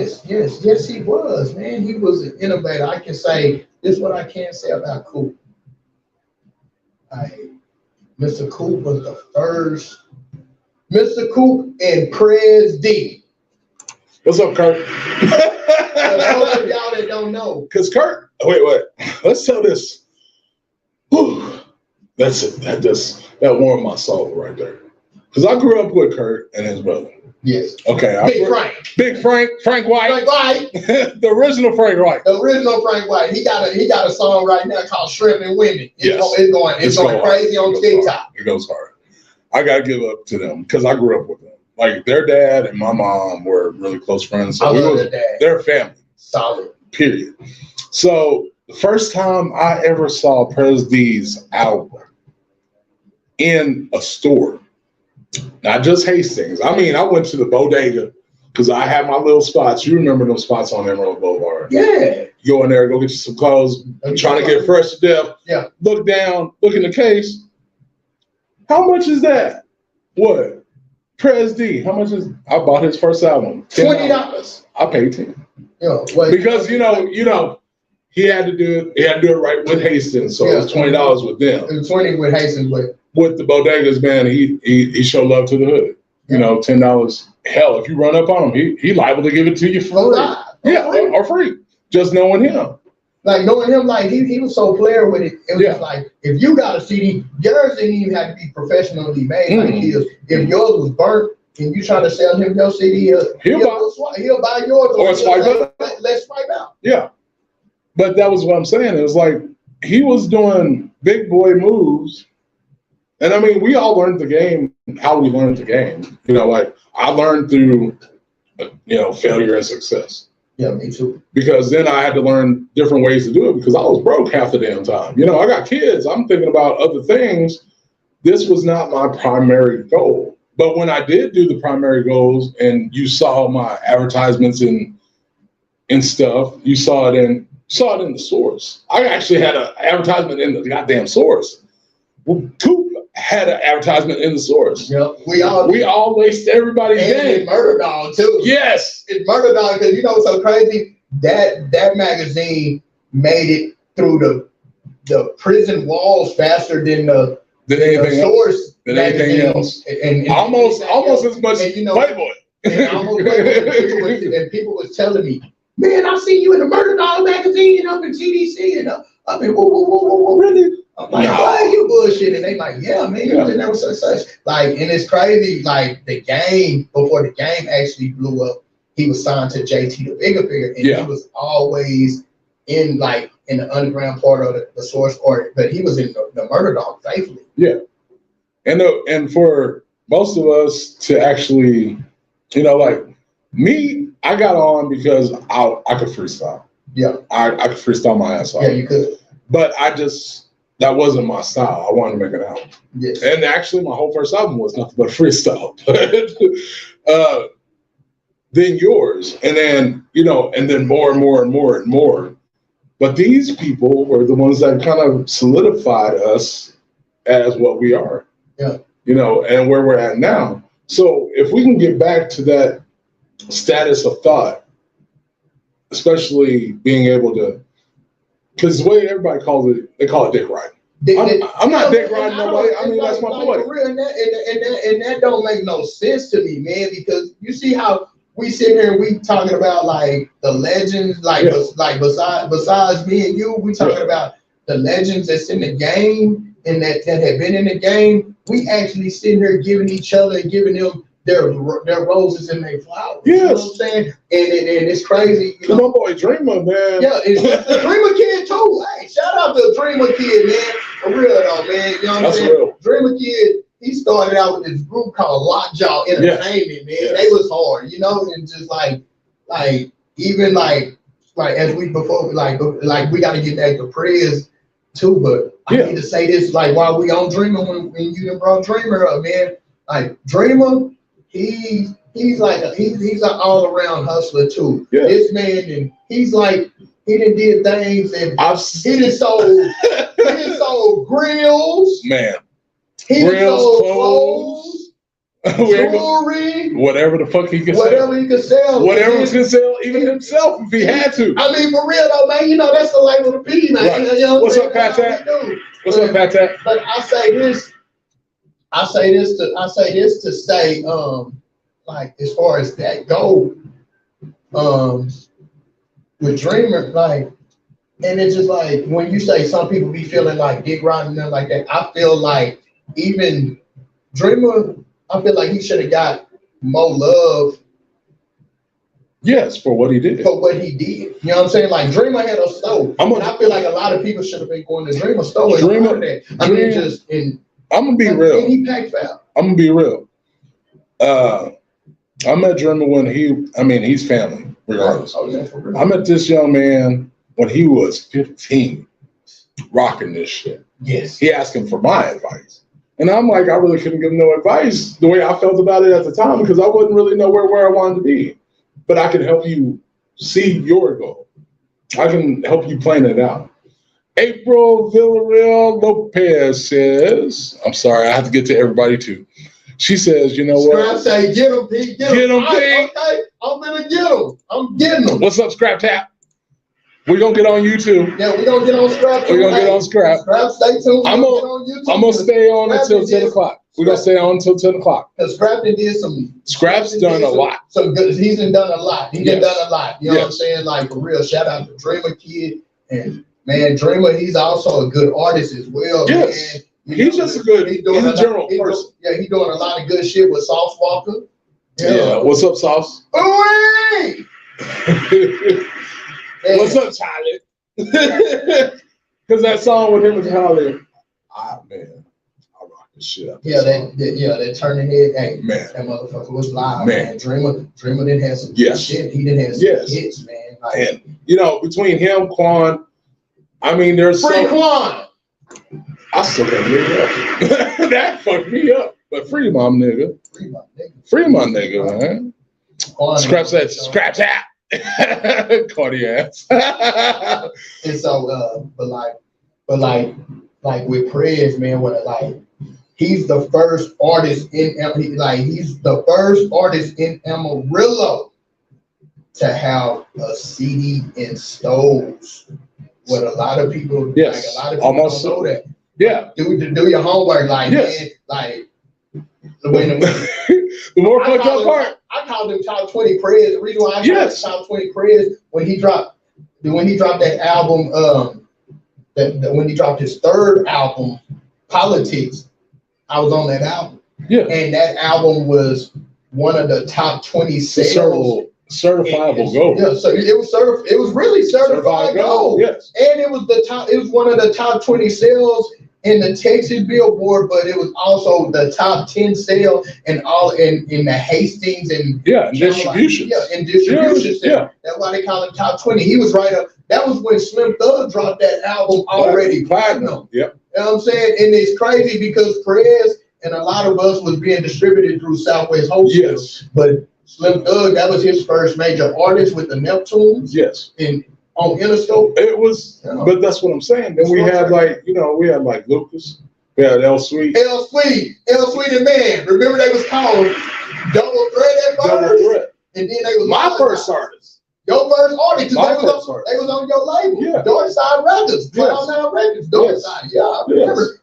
was, man. He was an innovator. I can say this is what I can say about Cooper. Mr. Coop was the first. Mr. Coop and Prez D. What's up, Kurt? For those of y'all that don't know. Because Kurt, wait. Let's tell this. Whew. That's it. That warmed my soul right there. Because I grew up with Kurt and his brother. Yes. Okay. Big Frank White. Frank White. The original Frank White. The original Frank White. He got a song right now called Shrimping Women. It's going crazy on TikTok. It goes hard. I gotta give up to them because I grew up with them. Like their dad and my mom were really close friends. So their family. Solid. Period. So the first time I ever saw Prez D's album in a store. Not just Hastings. I mean, I went to the bodega because I had my little spots. You remember those spots on Emerald Boulevard? Yeah. You go in there, go get you some clothes. I'm trying to get fresh to death. Yeah. Look down, look in the case. How much is that? What? Prez D. How much is? I bought his first album. $20. I paid $10. Yeah. Because he had to do it. He had to do it right with Hastings, so it was $20 with them. It was $20 with Hastings, but with the bodegas, man, he showed love to the hood. $10. Hell, if you run up on him, he liable to give it to you for free. Or free. Just knowing him. Like knowing him, like he was so player with it. It was just like if you got a CD, yours didn't even have to be professionally made like his. If yours was burnt and you trying to sell him your CD, he'll buy yours or swipe out. Let's swipe out. Yeah. But that was what I'm saying. It was like he was doing big boy moves. And I mean, we all learned the game, how we learned the game. Like I learned through, failure and success. Yeah, me too. Because then I had to learn different ways to do it because I was broke half the damn time. I got kids. I'm thinking about other things. this was not my primary goal. But when I did do the primary goals, and you saw my advertisements and stuff, you saw it in the source. I actually had an advertisement in the goddamn source. Well, Coop had an advertisement in the source. Yep. We all laced everybody's game. And Murder Dog too. Yes. It's Murder Dog, because you know what's so crazy? That magazine made it through the prison walls faster than the source. Than anything else. And almost as much as Playboy. And people was telling me, man, I see you in the Murder Dog magazine up in TDC, and I mean, whoa, really? I'm like, why are you bullshitting? And they like, yeah, man, you was in there with such. Like, and it's crazy, like before the game actually blew up, he was signed to JT the Bigger Figure, and he was always in the underground part of the source part, but he was in the Murder Dog faithfully. Yeah. And for most of us to actually, like me, I got on because I could freestyle. Yeah. I could freestyle my ass off. Yeah, you could. But that wasn't my style. I wanted to make an album. Yes. And actually my whole first album was nothing but freestyle. Then yours. And then, and then more and more and more and more. But these people were the ones that kind of solidified us as what we are. Yeah. And where we're at now. So if we can get back to that status of thought, especially being able to, because the way everybody calls it, they call it dick riding. I'm not dick riding nobody. I mean, that's my boy. For real, and that don't make no sense to me, man, because you see how we sit here and we talking about like the legends, besides me and you, we talking about the legends that's in the game and that have been in the game. We actually sitting here giving each other and giving them their roses and their flowers. Yes. You know what I'm saying? And it's crazy. My boy Dreamer, man. Yeah, it's the Dreamer Kid too. Hey, shout out to the Dreamer Kid, man. For real though, man. You know what I'm saying? Real. Dreamer Kid, he started out with this group called Lockjaw Entertainment, man. Yes. They was hard, and just like even as we before, we got to get back to prayers too, but I need to say this, while we on Dreamer, when you done brought Dreamer up, man, Dreamer, he's an all around hustler too. Yeah. This man, and he's he done did things, and he done sold grills, man. He done sold clothes, jewelry, whatever the fuck he could sell. Whatever he could sell. Whatever he could sell, even himself if he had to. I mean, for real though, man, that's the label of the P, man. Right. What's up, Pat? What's up, Pat? But I say this to say, as far as that go, with Dreamer, and it's just when you say some people be feeling like dick riding and like that, I feel like even Dreamer, I feel like he should have got more love. Yes, for what he did. For what he did. You know what I'm saying? Like Dreamer had a store. I feel like a lot of people should have been going to Dreamer store. I'm gonna be real. He packed out. I'm gonna be real. I met Dreamer when he's family, regardless. Oh, yeah, I met this young man when he was 15, rocking this shit. Yes. He asked him for my advice. And I'm like, I really couldn't give him no advice the way I felt about it at the time, because I wouldn't really know where I wanted to be. But I can help you see your goal. I can help you plan it out. April Villarreal Lopez says, I'm sorry, I have to get to everybody too. She says, you know what? Scrap say, get him, Pete. Get him. Okay, I'm gonna get him. I'm getting him. What's up, Scrap Tap? We're gonna get on YouTube. Yeah, we're gonna get on Scrap. We're gonna get on Scrap. Scrap, stay tuned. I'm gonna stay on until 10 o'clock. We're gonna stay on until 10 o'clock. Because Scrapton did some. Scrap's done a lot. Some good. He's done a lot. He done a lot. You know what I'm saying? For real. Shout out to Dreamer Kid, and man, Dreamer. He's also a good artist as well. Yes. Man. He's just a good. He's a general person. He's doing a lot of good shit with Sauce Walker. Yeah. What's up, Sauce? Ooh-wee! What's up, Charlie? Because that song with him and Charlie. Man. Shit up. That turning head. Hey, man, that motherfucker was live, man. Dreamer didn't have some shit. He didn't have some hits, man. And between him, Quan, there's Quan. I still can't get it up. That fucked me up. But free my nigga. Free my nigga, man. Scraps that. Cardi ass. And so, but like with Prez, man, he's the first artist he's the first artist in Amarillo to have a CD in stores. What a lot of people, yes, like a lot of people almost don't know that. Yeah, do your homework, like yes. Man, like. The more fucked up part. I called him top 20 Prez. The reason why I called him top 20 Prez when he dropped that album, when he dropped his third album, Politics, I was on that album. Yeah. And that album was one of the top 20 sales. Certifiable gold. Yeah, so it was really certified gold. Yes. And it was one of the top 20 sales in the Texas Billboard, but it was also the top 10 sale in the Hastings and distribution. In distribution. Yeah. That's why they call him top 20. He was right up. That was when Slim Thug dropped that album already platinum. Yep. You know what I'm saying? And it's crazy because Prez and a lot of us was being distributed through Southwest Wholesale. Yes. But Slim Thug, that was his first major artist with the Neptunes. Yes. On Interscope. It was, but that's what I'm saying. Then we had like Lucas, we had L Sweet and Man. Remember they was called Double Threat at first? Double Threat. And then they was my first artist. Your first artist, because they was on your label. Yeah. Dorkside Records. Dorkside Records. Dorkside. Yeah, I remember.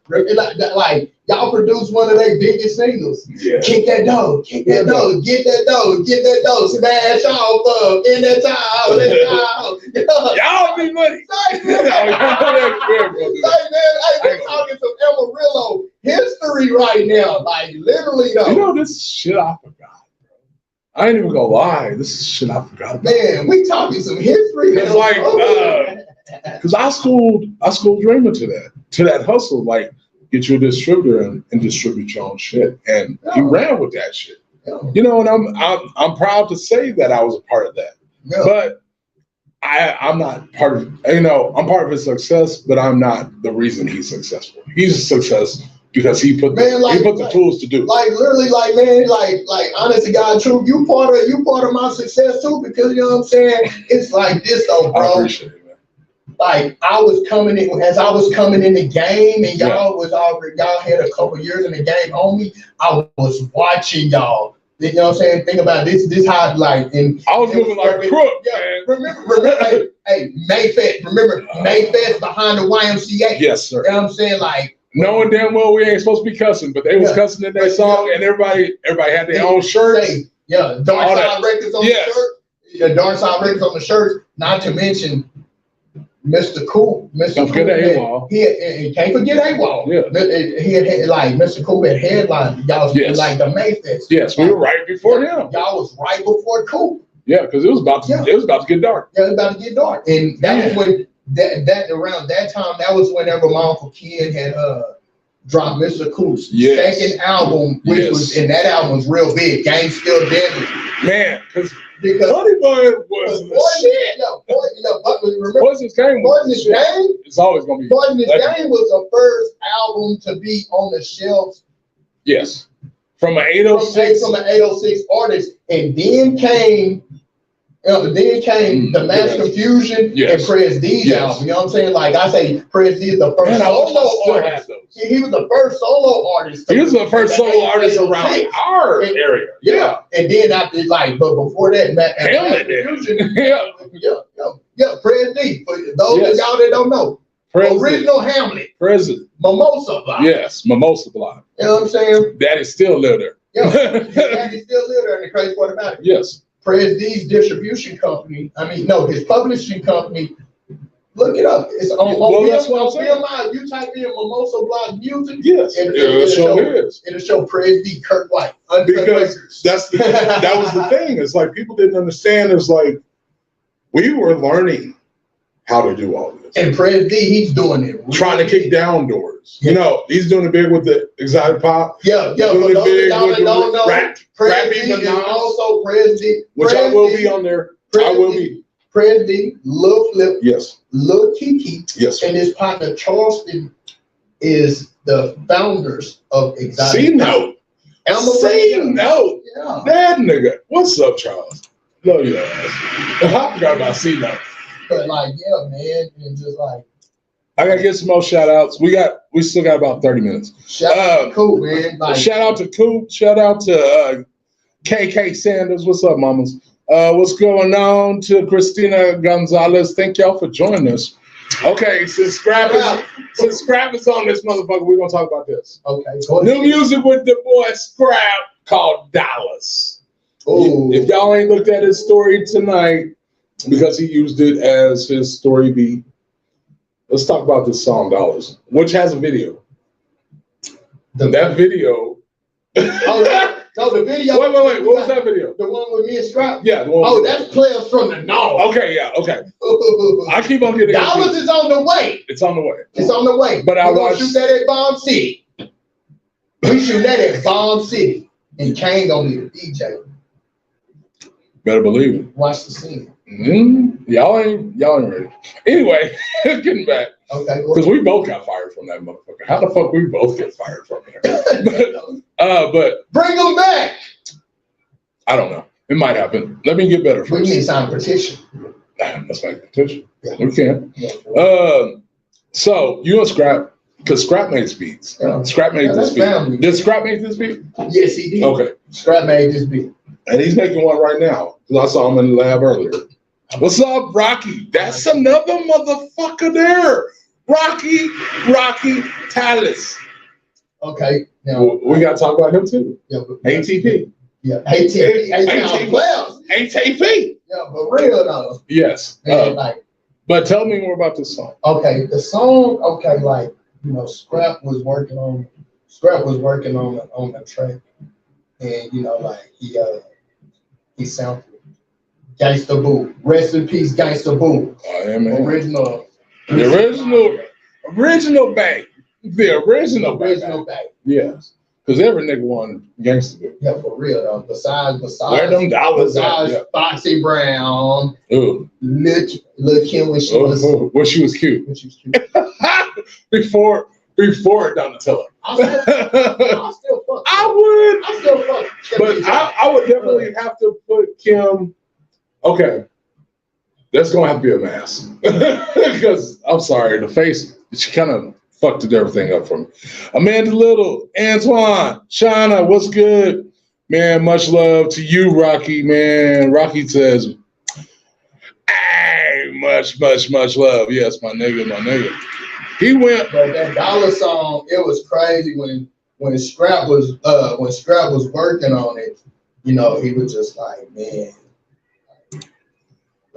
Like y'all produced one of their biggest singles. Yeah. Kick that dough, get that dough, smash off in that tile. Y'all be money. Hey man, we're talking some Amarillo history right now. Like literally though. You know this shit I forgot. I ain't even gonna lie. This is shit I forgot about. Man, we talking some history. It's like, because I schooled Dreamer to that hustle, like get you a distributor and distribute your own shit, and he ran with that shit. You know, and I'm proud to say that I was a part of that. But I'm not part of. I'm part of his success, but I'm not the reason he's successful. He's a success because he put the tools to do it. Like literally, like honest to God, true. You part of my success too, because you know what I'm saying. It's like this though, bro. I appreciate it, man. Like I was coming in the game, and y'all had a couple years in the game on me. I was watching y'all. You know what I'm saying? Think about this how like and I was moving like a crook, man. Remember, hey, Mayfest. Remember Mayfest behind the YMCA? Yes, sir. You know what I'm saying? Like knowing damn well we ain't supposed to be cussing, but they was cussing in their song, and everybody had their own shirts. Dark Side Records on the shirt. Yeah, Dark Side Records on the shirt. Not to mention Mr. Cool. Don't forget AWOL. He can't forget AWOL. Yeah. He had like Mr. Cool had headlined y'all like the Mayfest. Yes, we were right before him. Y'all was right before Cool. Yeah, because it was about to get dark. Yeah, it was about to get dark, and that was when that around that time. That was whenever my Uncle Ken had dropped Mr. Cool's second album, which was, and that album was real big. Game Still Deadly. Man, because Honey Boy was Poison's Game. It's always gonna be. Poison's Game was the first album to be on the shelves. Yes, from an 806. From an 806 artist, and then came the Mass Confusion and Prez D's album. You know what I'm saying? Like I say, Prez D is the first solo artist. He was the first solo artist. He was the first solo artist around our area. Yeah. And then after, but before that, Mass Confusion. Prez D. For those of y'all that don't know, original Hamlet. President. Mimosa Block. Yes, Mimosa Block. You know what I'm saying? Daddy still live there. Daddy still live there, and the crazy part about it. Yes. Prez D's distribution company, his publishing company, look it up. It's on BMI. You type in Mimosa Block Music. Yes, it'll show Prez D, Kurt White. Because that was the thing. It's like people didn't understand. It's like we were learning how to do all this. And Prez D, he's doing it. Trying to kick down doors. Yeah. He's doing it big with the exotic pop. Yeah. Doing it big with the rap. Prez D is also Prez D. Which I will be on there. I will be. Prez D, Lil Flip. Yes. Lil Kiki. Yes. And his partner Charleston is the founders of Exotic. C-Note. C-Note. Yeah. That nigga. What's up, Charles? Love you. I forgot about C-Note. But like, yeah, man, and just like. I gotta get some more shout outs. We still got about 30 minutes. Shout out to Coop, man. Like, shout out to Coop. Shout out to KK Sanders. What's up, mamas? What's going on to Christina Gonzalez? Thank y'all for joining us. Okay, since Scrap is on this motherfucker, we're gonna talk about this. Okay. New music with the boy Scrap called Dollars. Ooh. If y'all ain't looked at his story tonight, because he used it as his story beat, let's talk about this song Dollars, which has a video. That video. No, the video. Wait. What was that video? The one with me and Scrap? Yeah, the one. Oh, that's Players from the North. Okay, yeah, okay. I keep on getting Dollars is on the way. It's on the way. It's on the way. But I watched. Shoot that at Bomb City. We shoot that at Bomb City, and Kane gonna be the DJ. Better believe it. Watch the scene. Y'all ain't ready. Anyway, getting back. Okay. Because we both got fired from that motherfucker. How the fuck we both get fired from there? but Bring them back. I don't know. It might happen. Let me get better We first. need to sign a petition. Let's make a petition. Yeah. We can. Yeah. So you and Scrap, because Scrap makes beats. Yeah. Scrap made this beat. Family. Did Scrap make this beat? Yes, he did. Okay. Scrap made this beat. And he's making one right now. Because I saw him in the lab earlier. What's up, Rocky? That's another motherfucker there. Rocky Tallis. Okay. Now We got to talk about him too. yeah, but, ATP. yeah, ATP. ATP. Yeah, but real though. Yes. Man, like, But tell me more about this song. okay, the song, okay, like, you know, Scrap was working on the track, and you know, like he sampled Gangsta Boo. Rest in peace, Gangsta Boo. Oh, yeah, man. Original bank. The original bank. back. Yes. Because every nigga won Gangsta Boo. Yeah, for real though. Besides Where them dollars at? besides Yeah. Foxy Brown, Ooh. Lil Kim when she was When she was cute. cute. before Donatella. I still fuck. I would. I still fuck. But I would definitely have to put Kim. Okay, that's gonna have to be a mask because I'm sorry, the face she kind of fucked everything up for me. Amanda Little, Antoine, Shauna, what's good, man? Much love to you, Rocky, man. Rocky says, "Hey, much love." Yes, my nigga. He went. But that dollar song, it was crazy when Scrap was working on it. You know, he was just like, man.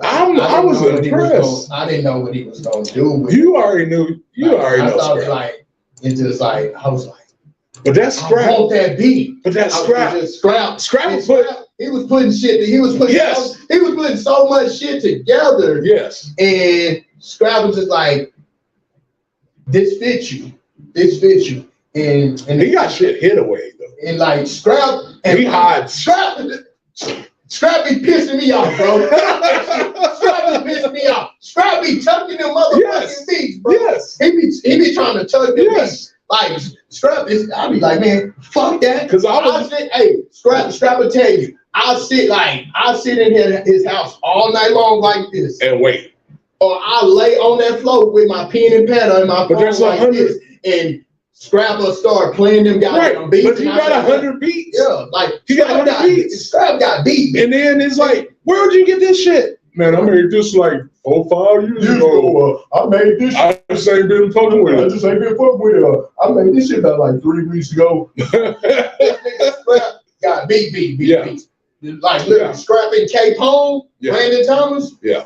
I was impressed. I didn't know what he was gonna do. With You already knew. You already I know. thought Scrap. like it just like I was like, But that's I Scrap. want that beat. But that's Scrap. Scrap And put. He was putting shit. He was putting. Yes. He was putting so much shit together. Yes. And Scrap was just like, this fits you. And He got shit hit away though. and like Scrap and He hides. Scrap be pissing me off, bro. Scrap be pissing me off. Scrap be tucking them motherfucking beats, bro. Yes. He be trying to tuck them Yes. beats. Like Scrap is, I be like, man, fuck that. Because Scrap will tell you, I sit in his house all night long like this. and wait. Or I lay on that floor with my pen and pad on my But phone there's like 100. this. And Scrap will start playing them goddamn beats. But he and I got say, 100 beats. Yeah, like He got 100 beats. Scrap got beat. And then it's like, where'd you get this shit? Man, I made this like 4 5 years ago. I made this shit. I just ain't been fucking with I it. just ain't been fucking with it. I made this shit about like 3 weeks ago. This nigga Scrap got beat. Yeah. Like literally Scrap and K Pone, Yeah. Brandon Thomas. Yeah.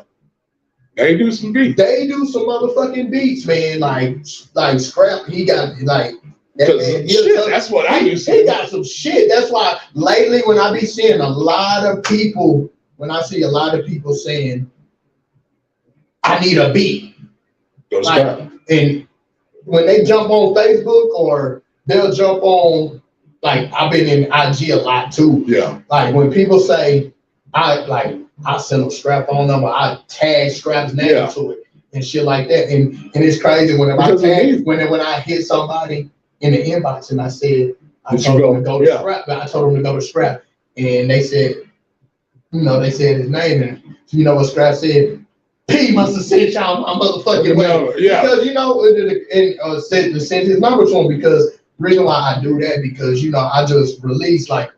They do some beats. They do some motherfucking beats, man. Like Scrap, he got like that man. Shit, that's what I used to He do. got some shit. That's why lately when I be seeing a lot of people, saying, I need a beat. Go to Like, Scrap. and when they jump on Facebook or they'll jump on, like I've been in IG a lot too. Yeah. Like when people say, I send them Scrap phone number, I tag Scrap's name Yeah. to it. and shit like that. And it's crazy when Because I hit somebody in the inbox and I said, I told them to go to Scrap. I told them to go to Scrap, and they said, they said his name, and you know what Scrap said? P must have sent y'all my motherfucking way. Yeah. Because sent his number to him, because the reason why I do that, because I just released like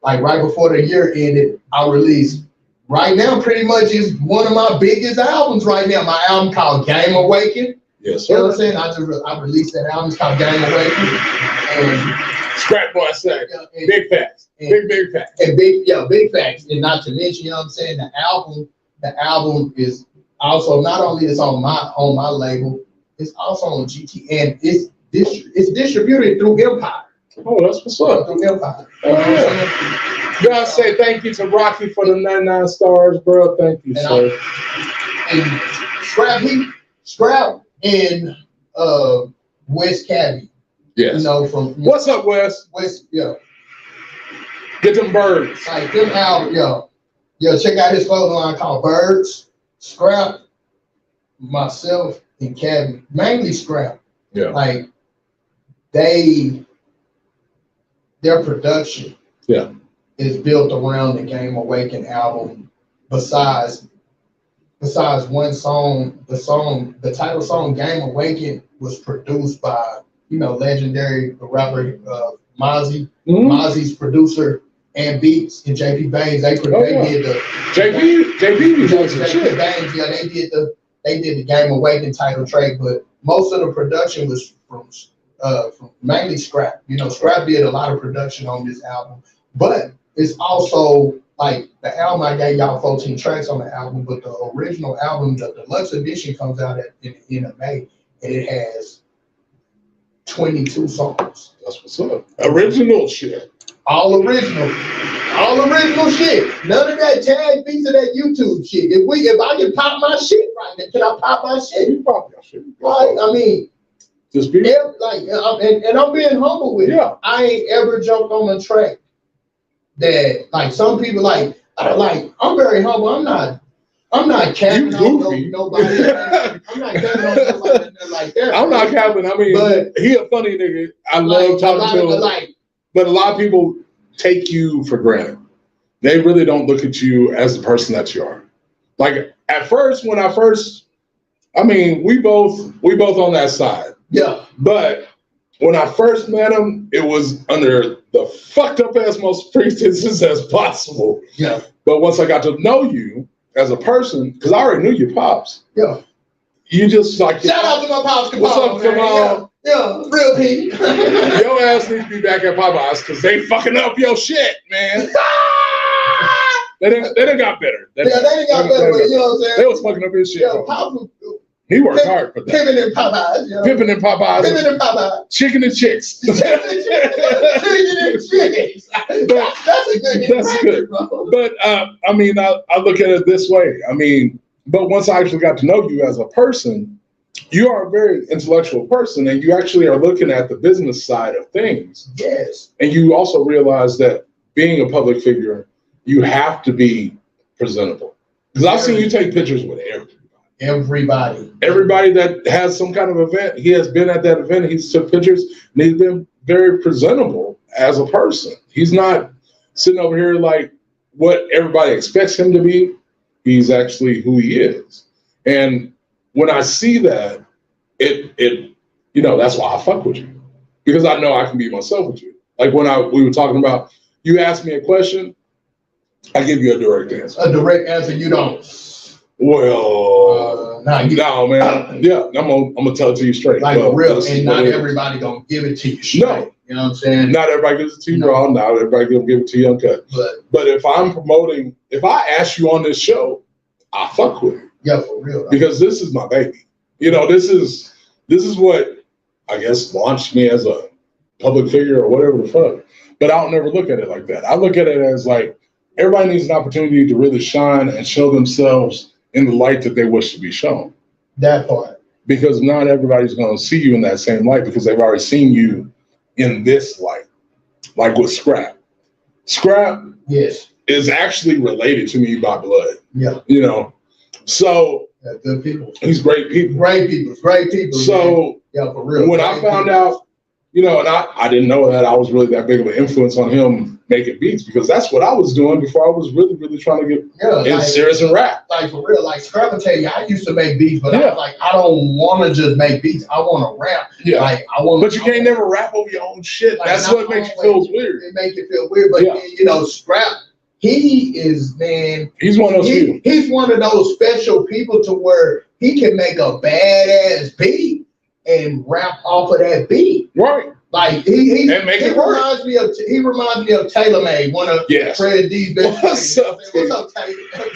right before the year ended, I released right now pretty much is one of my biggest albums right now. My album called Game Awaken. Yes, You know sir. what I'm saying? I released that album. It's called Game Awaken. And Scrap boy said, big facts. Big facts. And big facts. And not to mention, what I'm saying, the album is also not only it's on my label, it's also on GT, and it's distributed through Empire. Oh, that's what's up. Through Empire. Gotta say thank you to Rocky for the 99 stars, bro. Thank you, sir. And Scrap in West Cabby. Yes. From what's up, Wes? West, Get them birds. Like them album, check out his clothing line called Birds. Scrap, myself, and Cabby, mainly Scrap. Yeah. Like their production is built around the Game Awaken album. Besides one song, the title song Game Awaken was produced by legendary rapper Mozzie. Mm-hmm. Mozzie's producer and beats, and JP Baines. They did the JP was doing some shit. Baines, they did the Game Awaken title track, but most of the production was from mainly Scrap. Scrap did a lot of production on this album, but it's also like the album I gave y'all 14 tracks on the album, but the original album, the deluxe edition, comes out in the end of May, and it has 22 songs. That's what's up. Original shit. All original shit. None of that tag beats of that YouTube shit. If I can pop my shit right now, can I pop my shit? You pop your shit. Right? I mean, just be and I'm being humble with it. I ain't ever jumped on a track that like some people like I'm very humble. I'm not capping on nobody. I'm not capping on nobody like that. I'm not capping. I mean, but he a funny nigga. I love talking to him. But a lot of people take you for granted. They really don't look at you as the person that you are. Like at first, we both on that side. Yeah. But when I first met him, it was under the fucked up ass most pretenses as possible. Yeah. But once I got to know you as a person, because I already knew your pops. Yeah. You just like shout out to my pops. What's up, Kamal? Yeah, real P. Your ass needs to be back at Popeyes because they fucking up your shit, man. They done got better. They done got better, but you know what I'm saying? They was fucking up his shit. Yeah, Pops, he worked hard for that. Pimping and Popeyes. Pimping and Popeyes. Pimping and Popeyes. Chicken and chicks. Chicken and chicks. That's a good. That's good. Bro. But I look at it this way. But once I actually got to know you as a person, you are a very intellectual person, and you actually are looking at the business side of things. Yes. And you also realize that being a public figure, you have to be presentable. Because I've seen you take pictures with everybody. Everybody that has some kind of event, he has been at that event, he's took pictures, and he's been very presentable as a person. He's not sitting over here like what everybody expects him to be. He's actually who he is. And when I see that, it that's why I fuck with you. Because I know I can be myself with you. Like when we were talking about, you asked me a question, I give you a direct answer. A direct answer, you don't. Well, no, man. Yeah, I'm gonna tell it to you straight. Like real, and not everybody gonna give it to you straight. No. You know what I'm saying? Not everybody gives it to you raw. Not everybody gonna give it to you uncut. But if if I ask you on this show, I fuck with you. Yeah, for real. Because this is my baby. This is what I guess launched me as a public figure or whatever the fuck. But I don't never look at it like that. I look at it as like everybody needs an opportunity to really shine and show themselves in the light that they wish to be shown. That part. Because not everybody's going to see you in that same light because they've already seen you in this light. Like with Scrap. Scrap yes. is actually related to me by blood. Yeah. So Yeah, good people. He's great people. Great people. Great people. So yeah, for real. when I found out, you know, and I didn't know that I was really that big of an influence on him making beats, because that's what I was doing before I was really, really trying to get in serious in rap. Like for real, like Scrap tell you, I used to make beats, but I was like, I don't want to just make beats. I want to rap. Yeah. Like I want. But you can't never rap over your own shit. Like, that's what makes you feel weird. It makes you feel weird, but you know, Scrap. He is, man. He's one of those people. He's one of those special people to where he can make a badass beat and rap off of that beat. Right. Like he reminds me of Taylor Made, one of Fred D's best friends. What's up,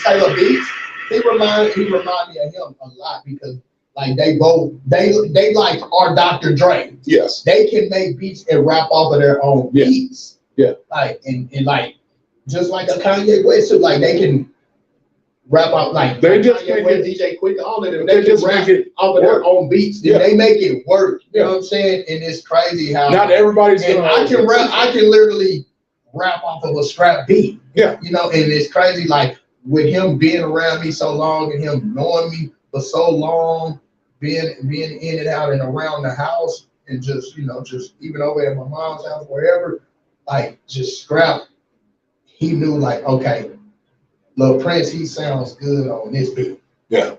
Taylor Beats? He remind me of him a lot because like they like our Dr. Dre. Yes. They can make beats and rap off of their own beats. Yeah. Like and like just like a Kanye West, so like they can rap out like they just Kanye West, DJ Quick, all of them. They just rap make it off of their own beats. Yeah. They make it work. You know what I'm saying? And it's crazy how not everybody's and I can literally rap off of a Scrap beat. Yeah. You know, and it's crazy like with him being around me so long and him knowing me for so long, being in and out and around the house and just, you know, just even over at my mom's house, wherever, like just Scrap. He knew like, okay, LIL Prince, he sounds good on this beat. Yeah.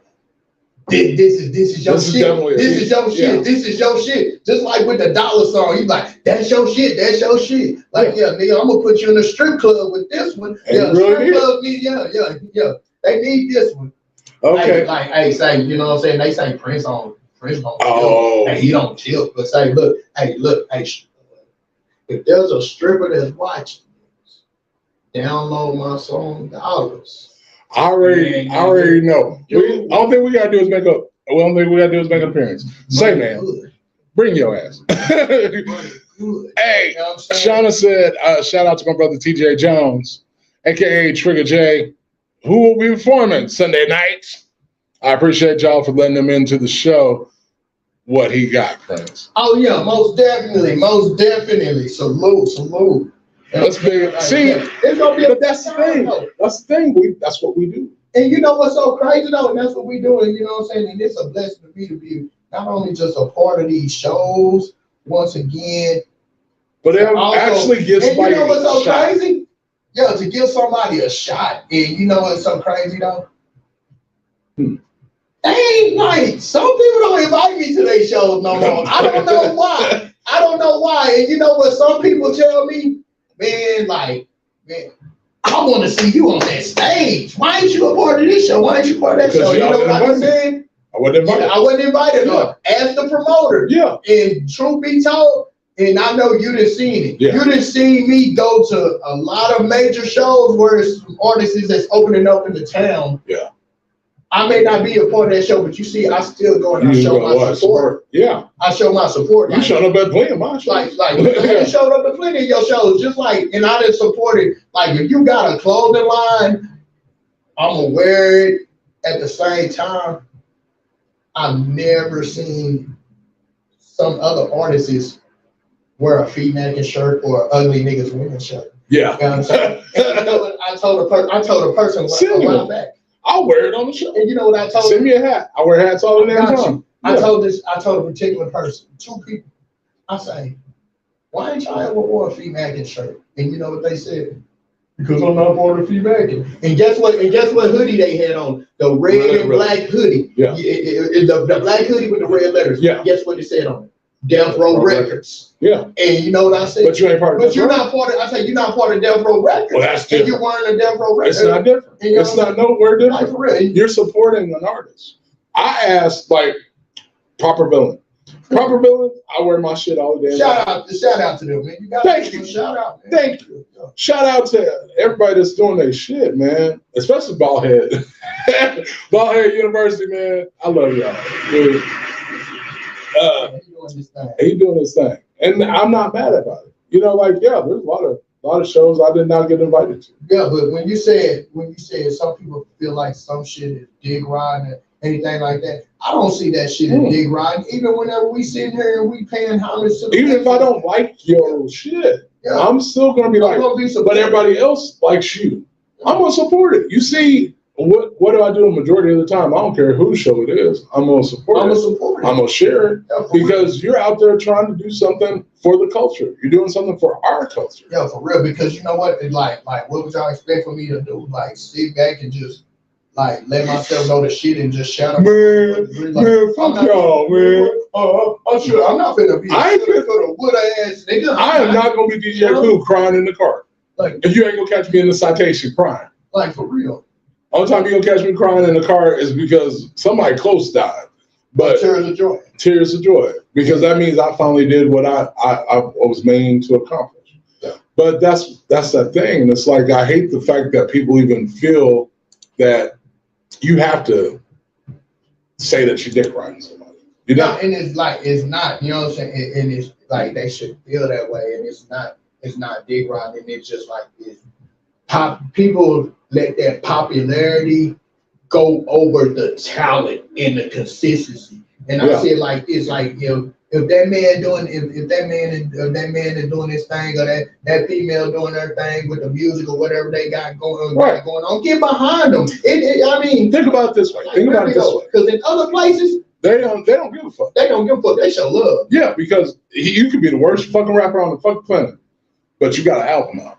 This is your shit. This is your shit. This is your shit. Just like with the Dollar song, he's like, that's your shit. That's your shit. Like, nigga, I'm gonna put you in a strip club with this one. Strip club need, they need this one. Okay. Like, hey, say, you know what I'm saying? They say Prince don't tilt. Hey, he don't tilt. But say, look, hey, if there's a stripper that's watching, download my song Dollars. I already know. All thing we gotta do is make up. The only thing we gotta do is make an appearance. Say, man, bring your ass. Hey, Shauna said, shout out to my brother TJ Jones, aka Trigger J, who will be performing Sunday nights. I appreciate y'all for letting him into the show. What he got, Prince. Oh yeah, most definitely. Salute. Let's be it's gonna be but that's the thing. That's the thing. That's what we do. And you know what's so crazy though, and that's what we do. And you know what I'm saying? And it's a blessing to me to be not only just a part of these shows once again, but it actually gives somebody. You know what's so crazy? Yeah, to give somebody a shot. And you know what's so crazy though? They ain't like some people don't invite me to their shows no more. I don't know why. And you know what some people tell me? Man, I want to see you on that stage. Why ain't you a part of this show? Why ain't you part of that show? You know what I'm saying? I wasn't invited. I wasn't invited. Ask the promoter. Yeah. And truth be told, and I know you didn't see it. Yeah. You didn't see me go to a lot of major shows where it's artists that's opening up in the town. Yeah. I may not be a part of that show, but you see, I still go and I show my support. Yeah. I show my support. You showed up at plenty of my shows. You showed up at plenty of your shows, just like, and I didn't support it. Like, if you got a clothing line, I'm gonna wear it. At the same time, I've never seen some other artists wear a feet naked shirt or an ugly niggas women's shirt. Yeah. You know what I'm saying? And you know what I told a person a while back. I'll wear it on the show. And you know what I told Send me a hat. I wear hats all the time. I told a particular person, 2 people, I say, why ain't y'all ever wore a feet naked shirt? And you know what they said? Because I'm not part of feet naked. And guess what hoodie they had on? The red and black hoodie. Yeah. The black hoodie with the red letters. Yeah. Guess what it said on it? Death Row Records. Yeah. And you know what I said? But you ain't part of But you're not part of, I say you're not part of Death Row Records. Well, that's different. And you're wearing a Death Row Records. It's not different. It's not nowhere different. Like, for real. You're supporting an artist. I asked, Proper Villain. Proper Villain, I wear my shit all the day. Shout out to them, man. Thank you. Shout out, man. Thank you. Shout out to everybody that's doing their shit, man. Especially Baldhead. Baldhead University, man. I love y'all. Dude. He doing his thing. And I'm not mad about it. You know, there's a lot of shows I did not get invited to. Yeah, but when you said some people feel like some shit is dig riding or anything like that, I don't see that shit as dig riding. Even whenever we sitting here and we paying homage to even if I don't like your shit, I'm still gonna be but everybody else likes you. I'm gonna support it. You see, what do I do a majority of the time? I don't care whose show it is. I'm gonna support it. I'm gonna share it because you're out there trying to do something for the culture. You're doing something for our culture. Yeah, for real. Because you know what? Like what would y'all expect for me to do? Like sit back and just like let myself know the shit and just shout out. Man, fuck y'all, man. I'm not finna be. I ain't finna go to wood ass nigga. I am not gonna be DJ Clue crying in the car. Like, if you ain't gonna catch me in the citation crying. Like for real. Only time you gonna catch me crying in the car is because somebody close died. But tears of joy. Tears of joy. Because that means I finally did what I was made to accomplish. Yeah. But that's that thing. And it's like I hate the fact that people even feel that you have to say that you're dick riding somebody. You know? And it's like it's not, you know what I'm saying? And it's like they should feel that way, and it's not dick riding, it's just like it's people let that popularity go over the talent and the consistency. And I say like it's like if that man doing if that man is doing his thing, or that female doing their thing with the music or whatever they got going on, get behind them. I mean, think about it this way. Because in other places they don't give a fuck. They don't give a fuck. They show love. Yeah, because you could be the worst fucking rapper on the fucking planet, but you got an album out.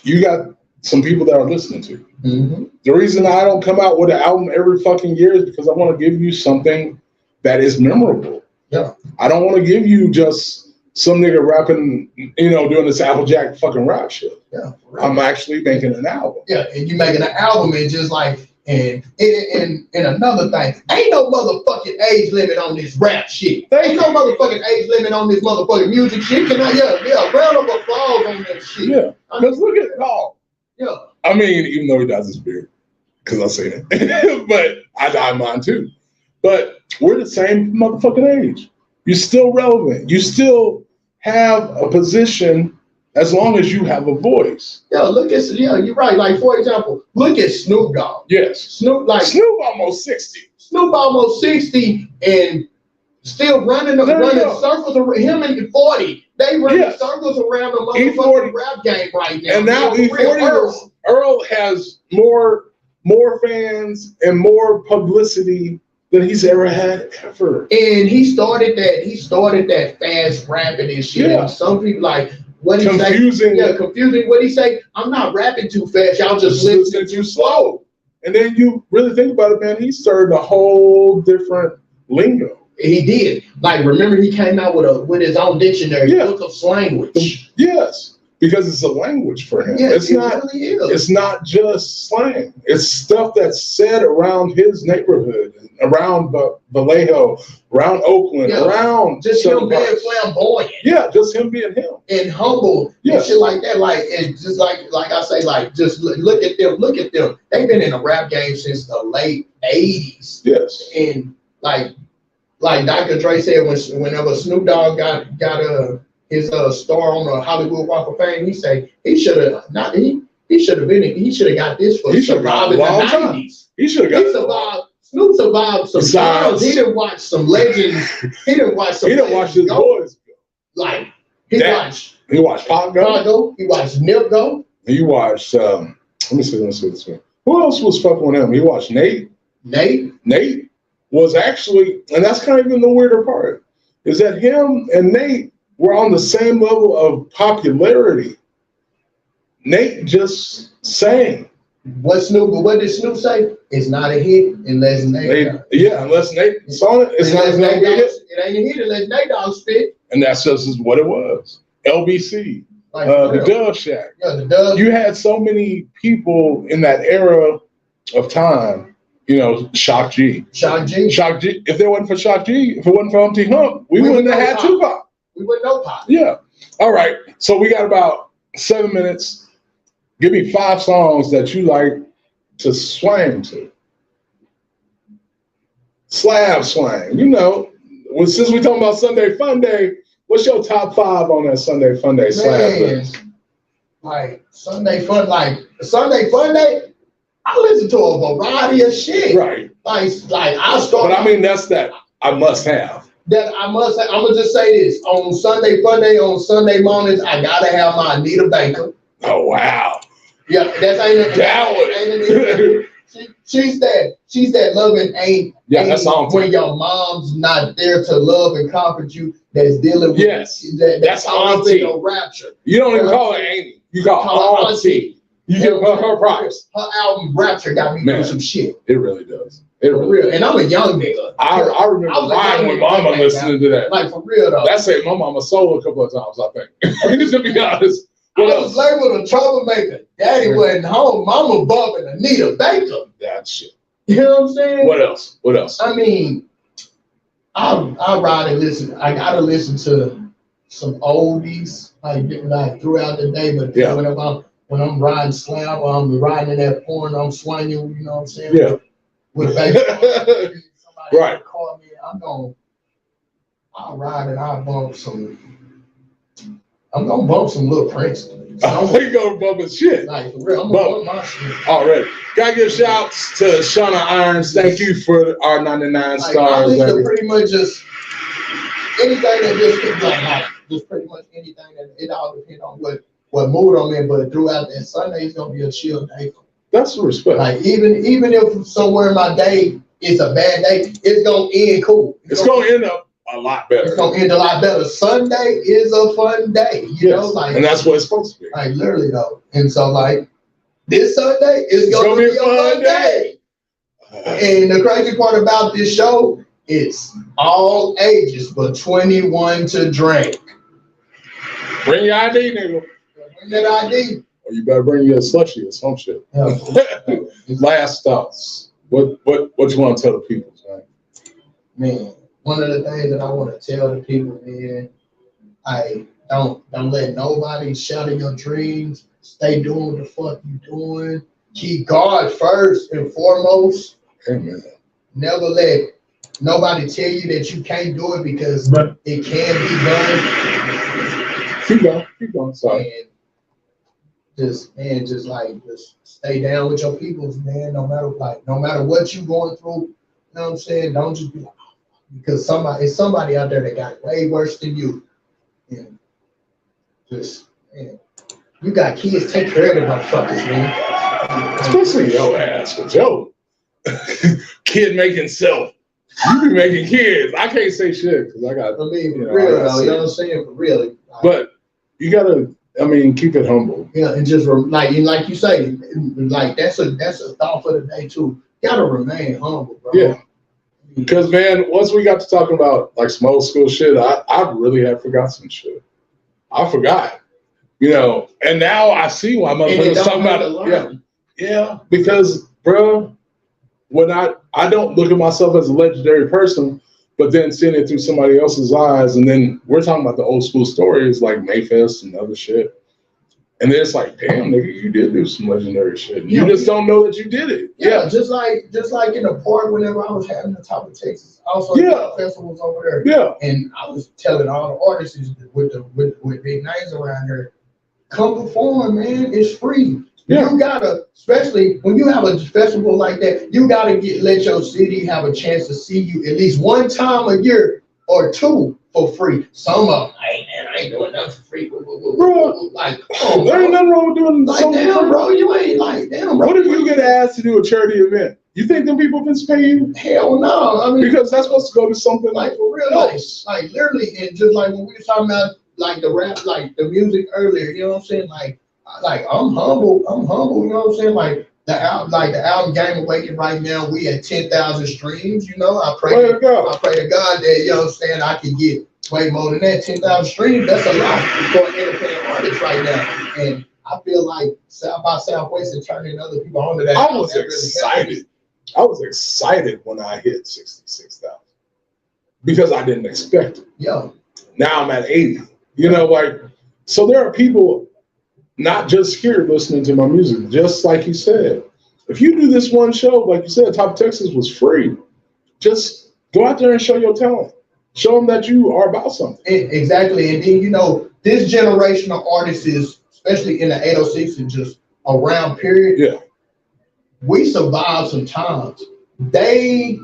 You got some people that are listening to you. Mm-hmm. The reason I don't come out with an album every fucking year is because I want to give you something that is memorable. Yeah. I don't want to give you just some nigga rapping, doing this Applejack fucking rap shit. Yeah. I'm actually making an album. Yeah, and you making an album and just like and another thing, ain't no motherfucking age limit on this rap shit. Ain't no motherfucking age limit on this motherfucking music shit. Can I round of applause on that shit. Yeah. Because look at Paul. Yeah. I mean, even though he dyes his beard, because I say that, but I dye mine too. But we're the same motherfucking age. You're still relevant. You still have a position as long as you have a voice. You're right. Like for example, look at Snoop Dogg. Yes. Snoop almost 60. Snoop almost 60 and still running circles around him and 40. They run circles around the motherfucking rap game right now. And now E40 Earl has more fans and more publicity than he's ever had ever. And he started that fast rapping and shit. Yeah. And some people like what he confusing. Say. Yeah, confusing. What he say? I'm not rapping too fast. Y'all just listening too slow. And then you really think about it, man. He started a whole different lingo. He did. Like, remember he came out with his own dictionary, book of language. Yes, because it's a language for him. Yes, really is. It's not just slang. It's stuff that's said around his neighborhood, around Vallejo, around Oakland, around just him being flamboyant. Yeah, just him being him and humble. And shit like that. Like it's just like I say, like just look at them. Look at them. They've been in the rap game since the late '80s. Yes, and like Dr. Dre said, whenever Snoop Dogg got his star on the Hollywood Walk of Fame, he said he should have got this for surviving the 90s. He should have got Snoop survived some times. He didn't watch some legends. He didn't watch his boys. Like he watched Pop go. He watched Nip go. He watched let me see this one. Who else was fucking with him? He watched Nate. Nate was actually, and that's kind of even the weirder part, is that him and Nate were on the same level of popularity. Nate just sang. What did Snoop say? It's not a hit unless Nate. Unless Nate song it. It ain't a hit unless Nate Dogg spit. And that's just what it was. LBC, the Dove Shack. Yeah, the Dove. You had so many people in that era of time. Shock G. If it wasn't for Shock G, if it wasn't for Humpty Hump, we wouldn't have had Tupac. We wouldn't know Pop. Yeah. All right. So we got about 7 minutes. Give me 5 songs that you like to swang to. Slab swang. Since we talking about Sunday Fun Day, what's your top 5 on that Sunday Fun Day slab list? Like Sunday Fun Day. I listen to a variety of shit. Right. Like I start. But I mean, that's that I must have. That I must have. I'm gonna just say this: on Sunday Fun Day, on Sunday mornings, I gotta have my Anita Baker. Oh wow. Yeah, that's ain't. She's that loving ain't. Yeah, that song. When your mom's not there to love and comfort you, that's dealing with. Yes, that's auntie. No rapture. You don't even call her Amy. You call her auntie. You give her props. Her album Rapture got me through some shit. It really does. It really real. And I'm a young nigga. I remember crying when mama listening to that. Like for real though. That saved my mama soul a couple of times, I think. To be honest. I was labeled a troublemaker. Daddy wasn't home. Mama bumping Anita Baker. That shit. You know what I'm saying? What else? What else? I mean, I ride and listen. I gotta listen to some oldies like throughout the day. But when I'm riding slam, or I'm riding in that porn, I'm swinging. You know what I'm saying? Yeah. With somebody right. Call me. I'll ride and I'll bump some. I'm gonna bump some LIL Prince. You gonna bump his shit. Like for real, I'm gonna bump my shit. Already. Gotta give shouts to Shauna Irons. Thank you for our 99 stars. I listen to pretty much just anything that just pretty much anything that it all depends on what mood I'm in. But throughout that Sunday, it's gonna be a chill day. That's respect. Like even if somewhere in my day it's a bad day, it's gonna end cool. It's gonna end up a lot better. It's gonna end a lot better. Sunday is a fun day, you know, like, and that's what it's supposed to be. Like literally though. And so like this Sunday is gonna be a fun day. And the crazy part about this show, it's all ages, but 21 to drink. Bring your ID, nigga. Bring that ID. Or you better bring your slushy or some shit. Last thoughts. What you want to tell the people, man? One of the things that I want to tell the people, man, don't let nobody shatter your dreams. Stay doing what the fuck you doing. Keep God first and foremost. Amen. Never let nobody tell you that you can't do it because it can be done. Keep going. Sorry. And just stay down with your peoples, man. No matter what you're going through, you know what I'm saying? Don't just be like, because it's somebody out there that got way worse than you. And just, man, you got kids, take care of them motherfuckers, man. Especially your ass, but yo, kid making self. You be making kids. I can't say shit because I got. For real though, you know what I'm saying? For real. But you gotta, keep it humble. Yeah, and just like you say, like that's a thought for the day too. You gotta remain humble, bro. Yeah. Because man, once we got to talking about like some old school shit, I really had forgot some shit. I forgot, and now I see why motherfuckers talking about it. Yeah, because bro, when I don't look at myself as a legendary person, but then seeing it through somebody else's eyes, and then we're talking about the old school stories like Mayfest and other shit. And then it's like, damn, nigga, you did do some legendary shit. You just don't know that you did it. Yeah, just like in the park whenever I was having the top of Texas, also festivals over there. Yeah. And I was telling all the artists with big names around here, come perform, man. It's free. Yeah. You gotta, especially when you have a festival like that, you gotta let your city have a chance to see you at least one time a year or two for free. Some of them, hey man, I ain't doing nothing for free. Bro, like, there ain't nothing wrong with doing like, damn, bro, you ain't like, damn, bro. What if you get asked to do a charity event? You think them people can pay you? Hell no. Because that's supposed to go to something like for real, like literally, and just like when we were talking about like the rap, like the music earlier, you know what I'm saying? Like I'm humble, you know what I'm saying? Like the album Game Awakened right now, we at 10,000 streams, I pray to God that, you know what I'm saying, I can get way more than that. 10,000 streams, that's a lot for an independent artist right now. And I feel like South by Southwest and turning other people on to that. I was excited. I was excited when I hit 66,000 because I didn't expect it. Yeah. Now I'm at 80. So there are people not just here listening to my music, just like you said. If you do this one show, like you said, Top Texas was free. Just go out there and show your talent. Show them that you are about something. Exactly. And then, this generation of artists is, especially in the 806 and just around period. Yeah. We survived some times. I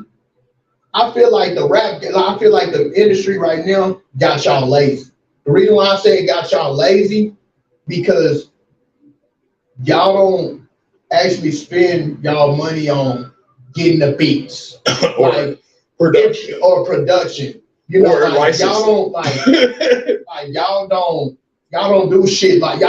feel like the industry right now got y'all lazy. The reason why I say it got y'all lazy, because y'all don't, actually spend y'all money on getting the beats, or like production, or production. You know, or like y'all don't like y'all don't do shit like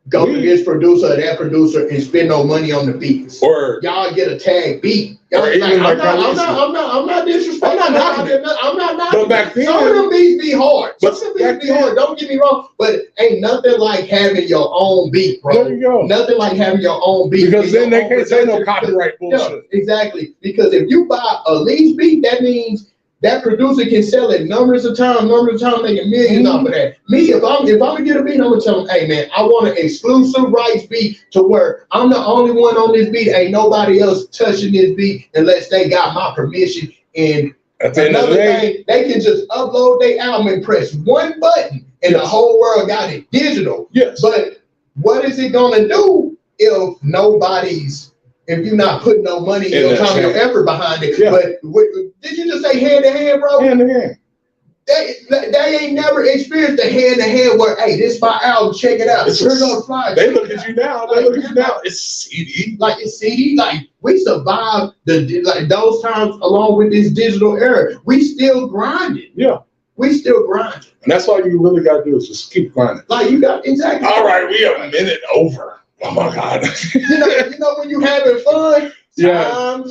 go to this producer or that producer and spend no money on the beats. or y'all get a tag beat. Y'all or like, even I'm like not disrespecting. I'm not knocking it. I'm not knocking. But back then, some of them beats be hard. But Some of them beats be hard. Don't get me wrong, but ain't nothing like having your own beat, bro. There you go. Nothing like having your own beat. Because then they can't say no copyright bullshit. Yeah, exactly. Because if you buy a lease beat, that means that producer can sell it numbers of times, making millions off of that. Me, if I'm gonna get a beat, I'm gonna tell them, hey man, I want an exclusive rights beat to where I'm the only one on this beat. Ain't nobody else touching this beat unless they got my permission. And another thing, they can just upload their album and press one button, and the whole world got it digital. Yes. But what is it gonna do if you're not putting no money, your time, your effort behind it? Yeah. But did you just say hand to hand, bro? Hand to hand. They ain't never experienced the hand to hand where, hey, this my album, check it out. Turn on the fly. They look at you now. They look at you now. It's CD. Like it's CD. Like we survived those times along with this digital era. We still grinding. Yeah. We still grinding. And that's all you really got to do is just keep grinding. Like you got exactly. All right, we have a minute over. Oh my God. you know when you having fun, time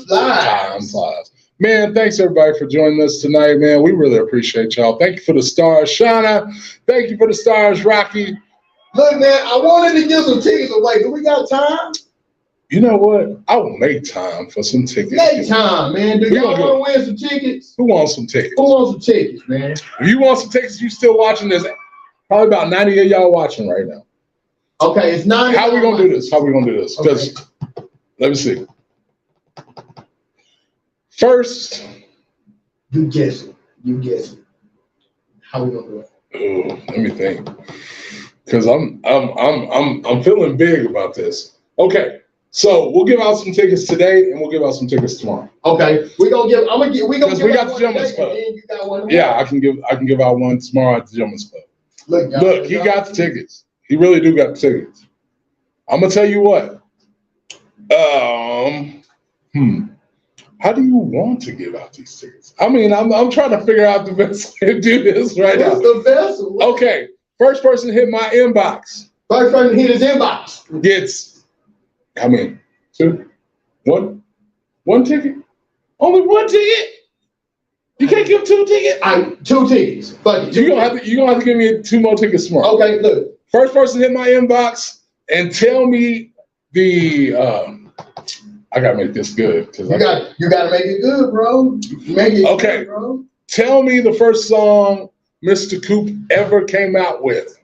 flies. Man, thanks everybody for joining us tonight, man. We really appreciate y'all. Thank you for the stars, Shauna. Thank you for the stars, Rocky. Look, man, I wanted to give some tickets away. Do we got time? You know what? I will make time for some tickets. Make time, man. Do y'all want to win some tickets? Who wants some tickets? Who wants some tickets, man? If you want some tickets, you still watching this. Probably about 90 of y'all watching right now. Okay, it's 90. How we gonna do this? Because let me see. First, you guess it. How we gonna do it? Let me think. Because I'm feeling big about this. Okay, so we'll give out some tickets today, and we'll give out some tickets tomorrow. Okay, we got the Gentleman's Club. You got one. Yeah, I can give out one tomorrow at the Gentleman's Club. Look, he got the tickets. He really do got the tickets. I'm gonna tell you what. How do you want to give out these tickets? I mean, I'm trying to figure out the best way to do this right now. What's the best? Okay, first person to hit my inbox. First person to hit his inbox Gets, how many? Two? One? One ticket? Only one ticket? You can't give 2 tickets? 2 tickets. Fuck it. You're gonna have to give me 2 more tickets tomorrow. Okay, look. First person to hit my inbox and tell me I gotta make this good. You gotta make it good, bro. Make it good, bro. Tell me the first song Mr. Coop ever came out with.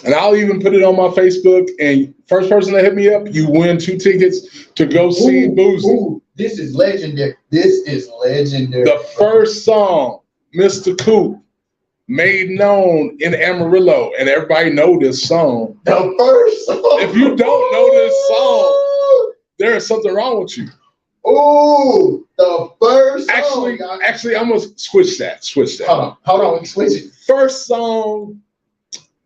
And I'll even put it on my Facebook. And first person to hit me up, you win 2 tickets to go see Boosie. This is legendary. The first song Mr. Coop made known in Amarillo, and everybody know this song. The first song. If you don't know this song, there is something wrong with you. Oh, the first song. Actually, I'm gonna switch that. Hold on, switch it. First song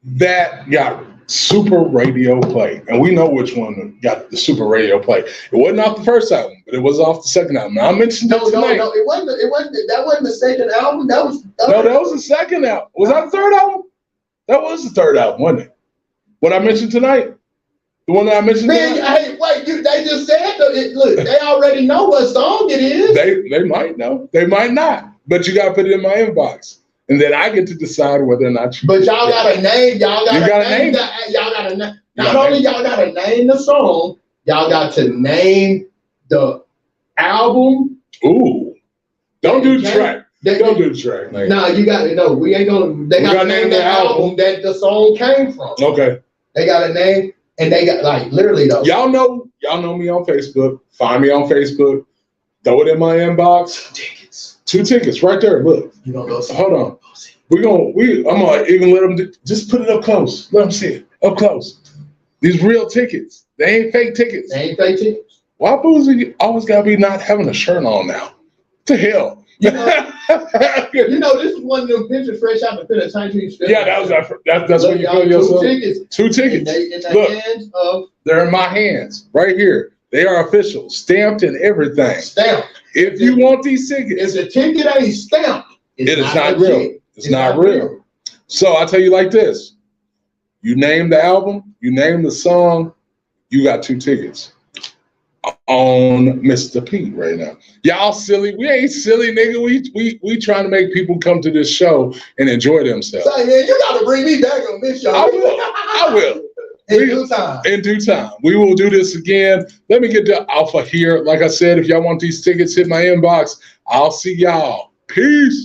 that got super radio play, and we know which one got the super radio play. It wasn't off the first album, but it was off the second album. I mentioned it tonight. No, it wasn't. That wasn't the second album. That was the second album. Was that the third album? That was the third album, wasn't it? What I mentioned tonight. The one that I mentioned. Man, hey, wait! They just said look. They already know what song it is. They might know. They might not. But you gotta put it in my inbox, and then I get to decide whether or not you. But y'all gotta name. Y'all gotta name. Y'all gotta name. Not only y'all gotta name the song, y'all got to name the album. Ooh! Don't do the track. Don't do the track. Nah, you got to know. We ain't gonna. They gotta name the album that the song came from. Okay. They gotta name. And they got literally though. Y'all know me on Facebook. Find me on Facebook. Throw it in my inbox. 2 tickets right there. Look. You don't go. Hold on. I'm gonna even let them just put it up close. Let them see it up close. These real tickets. They ain't fake tickets. Why Boosie always gotta be not having a shirt on now? To hell. You know, this is one of them pictures fresh out the pit of Tiny Trees. Yeah, that's what you feel yourself. 2 tickets. In the Look, hands of they're in my hands right here. They are official, stamped and everything. Stamp. If you want these tickets, If the ticket ain't stamped, it is not legit. real. It's not real. So I tell you like this: you name the album, you name the song, you got 2 tickets on Mr. P right now. Y'all silly? We ain't silly, nigga. We trying to make people come to this show and enjoy themselves. Say, man, you gotta bring me back on this show. I will. In due time. In due time. We will do this again. Let me get the alpha here. Like I said, if y'all want these tickets, hit my inbox. I'll see y'all. Peace.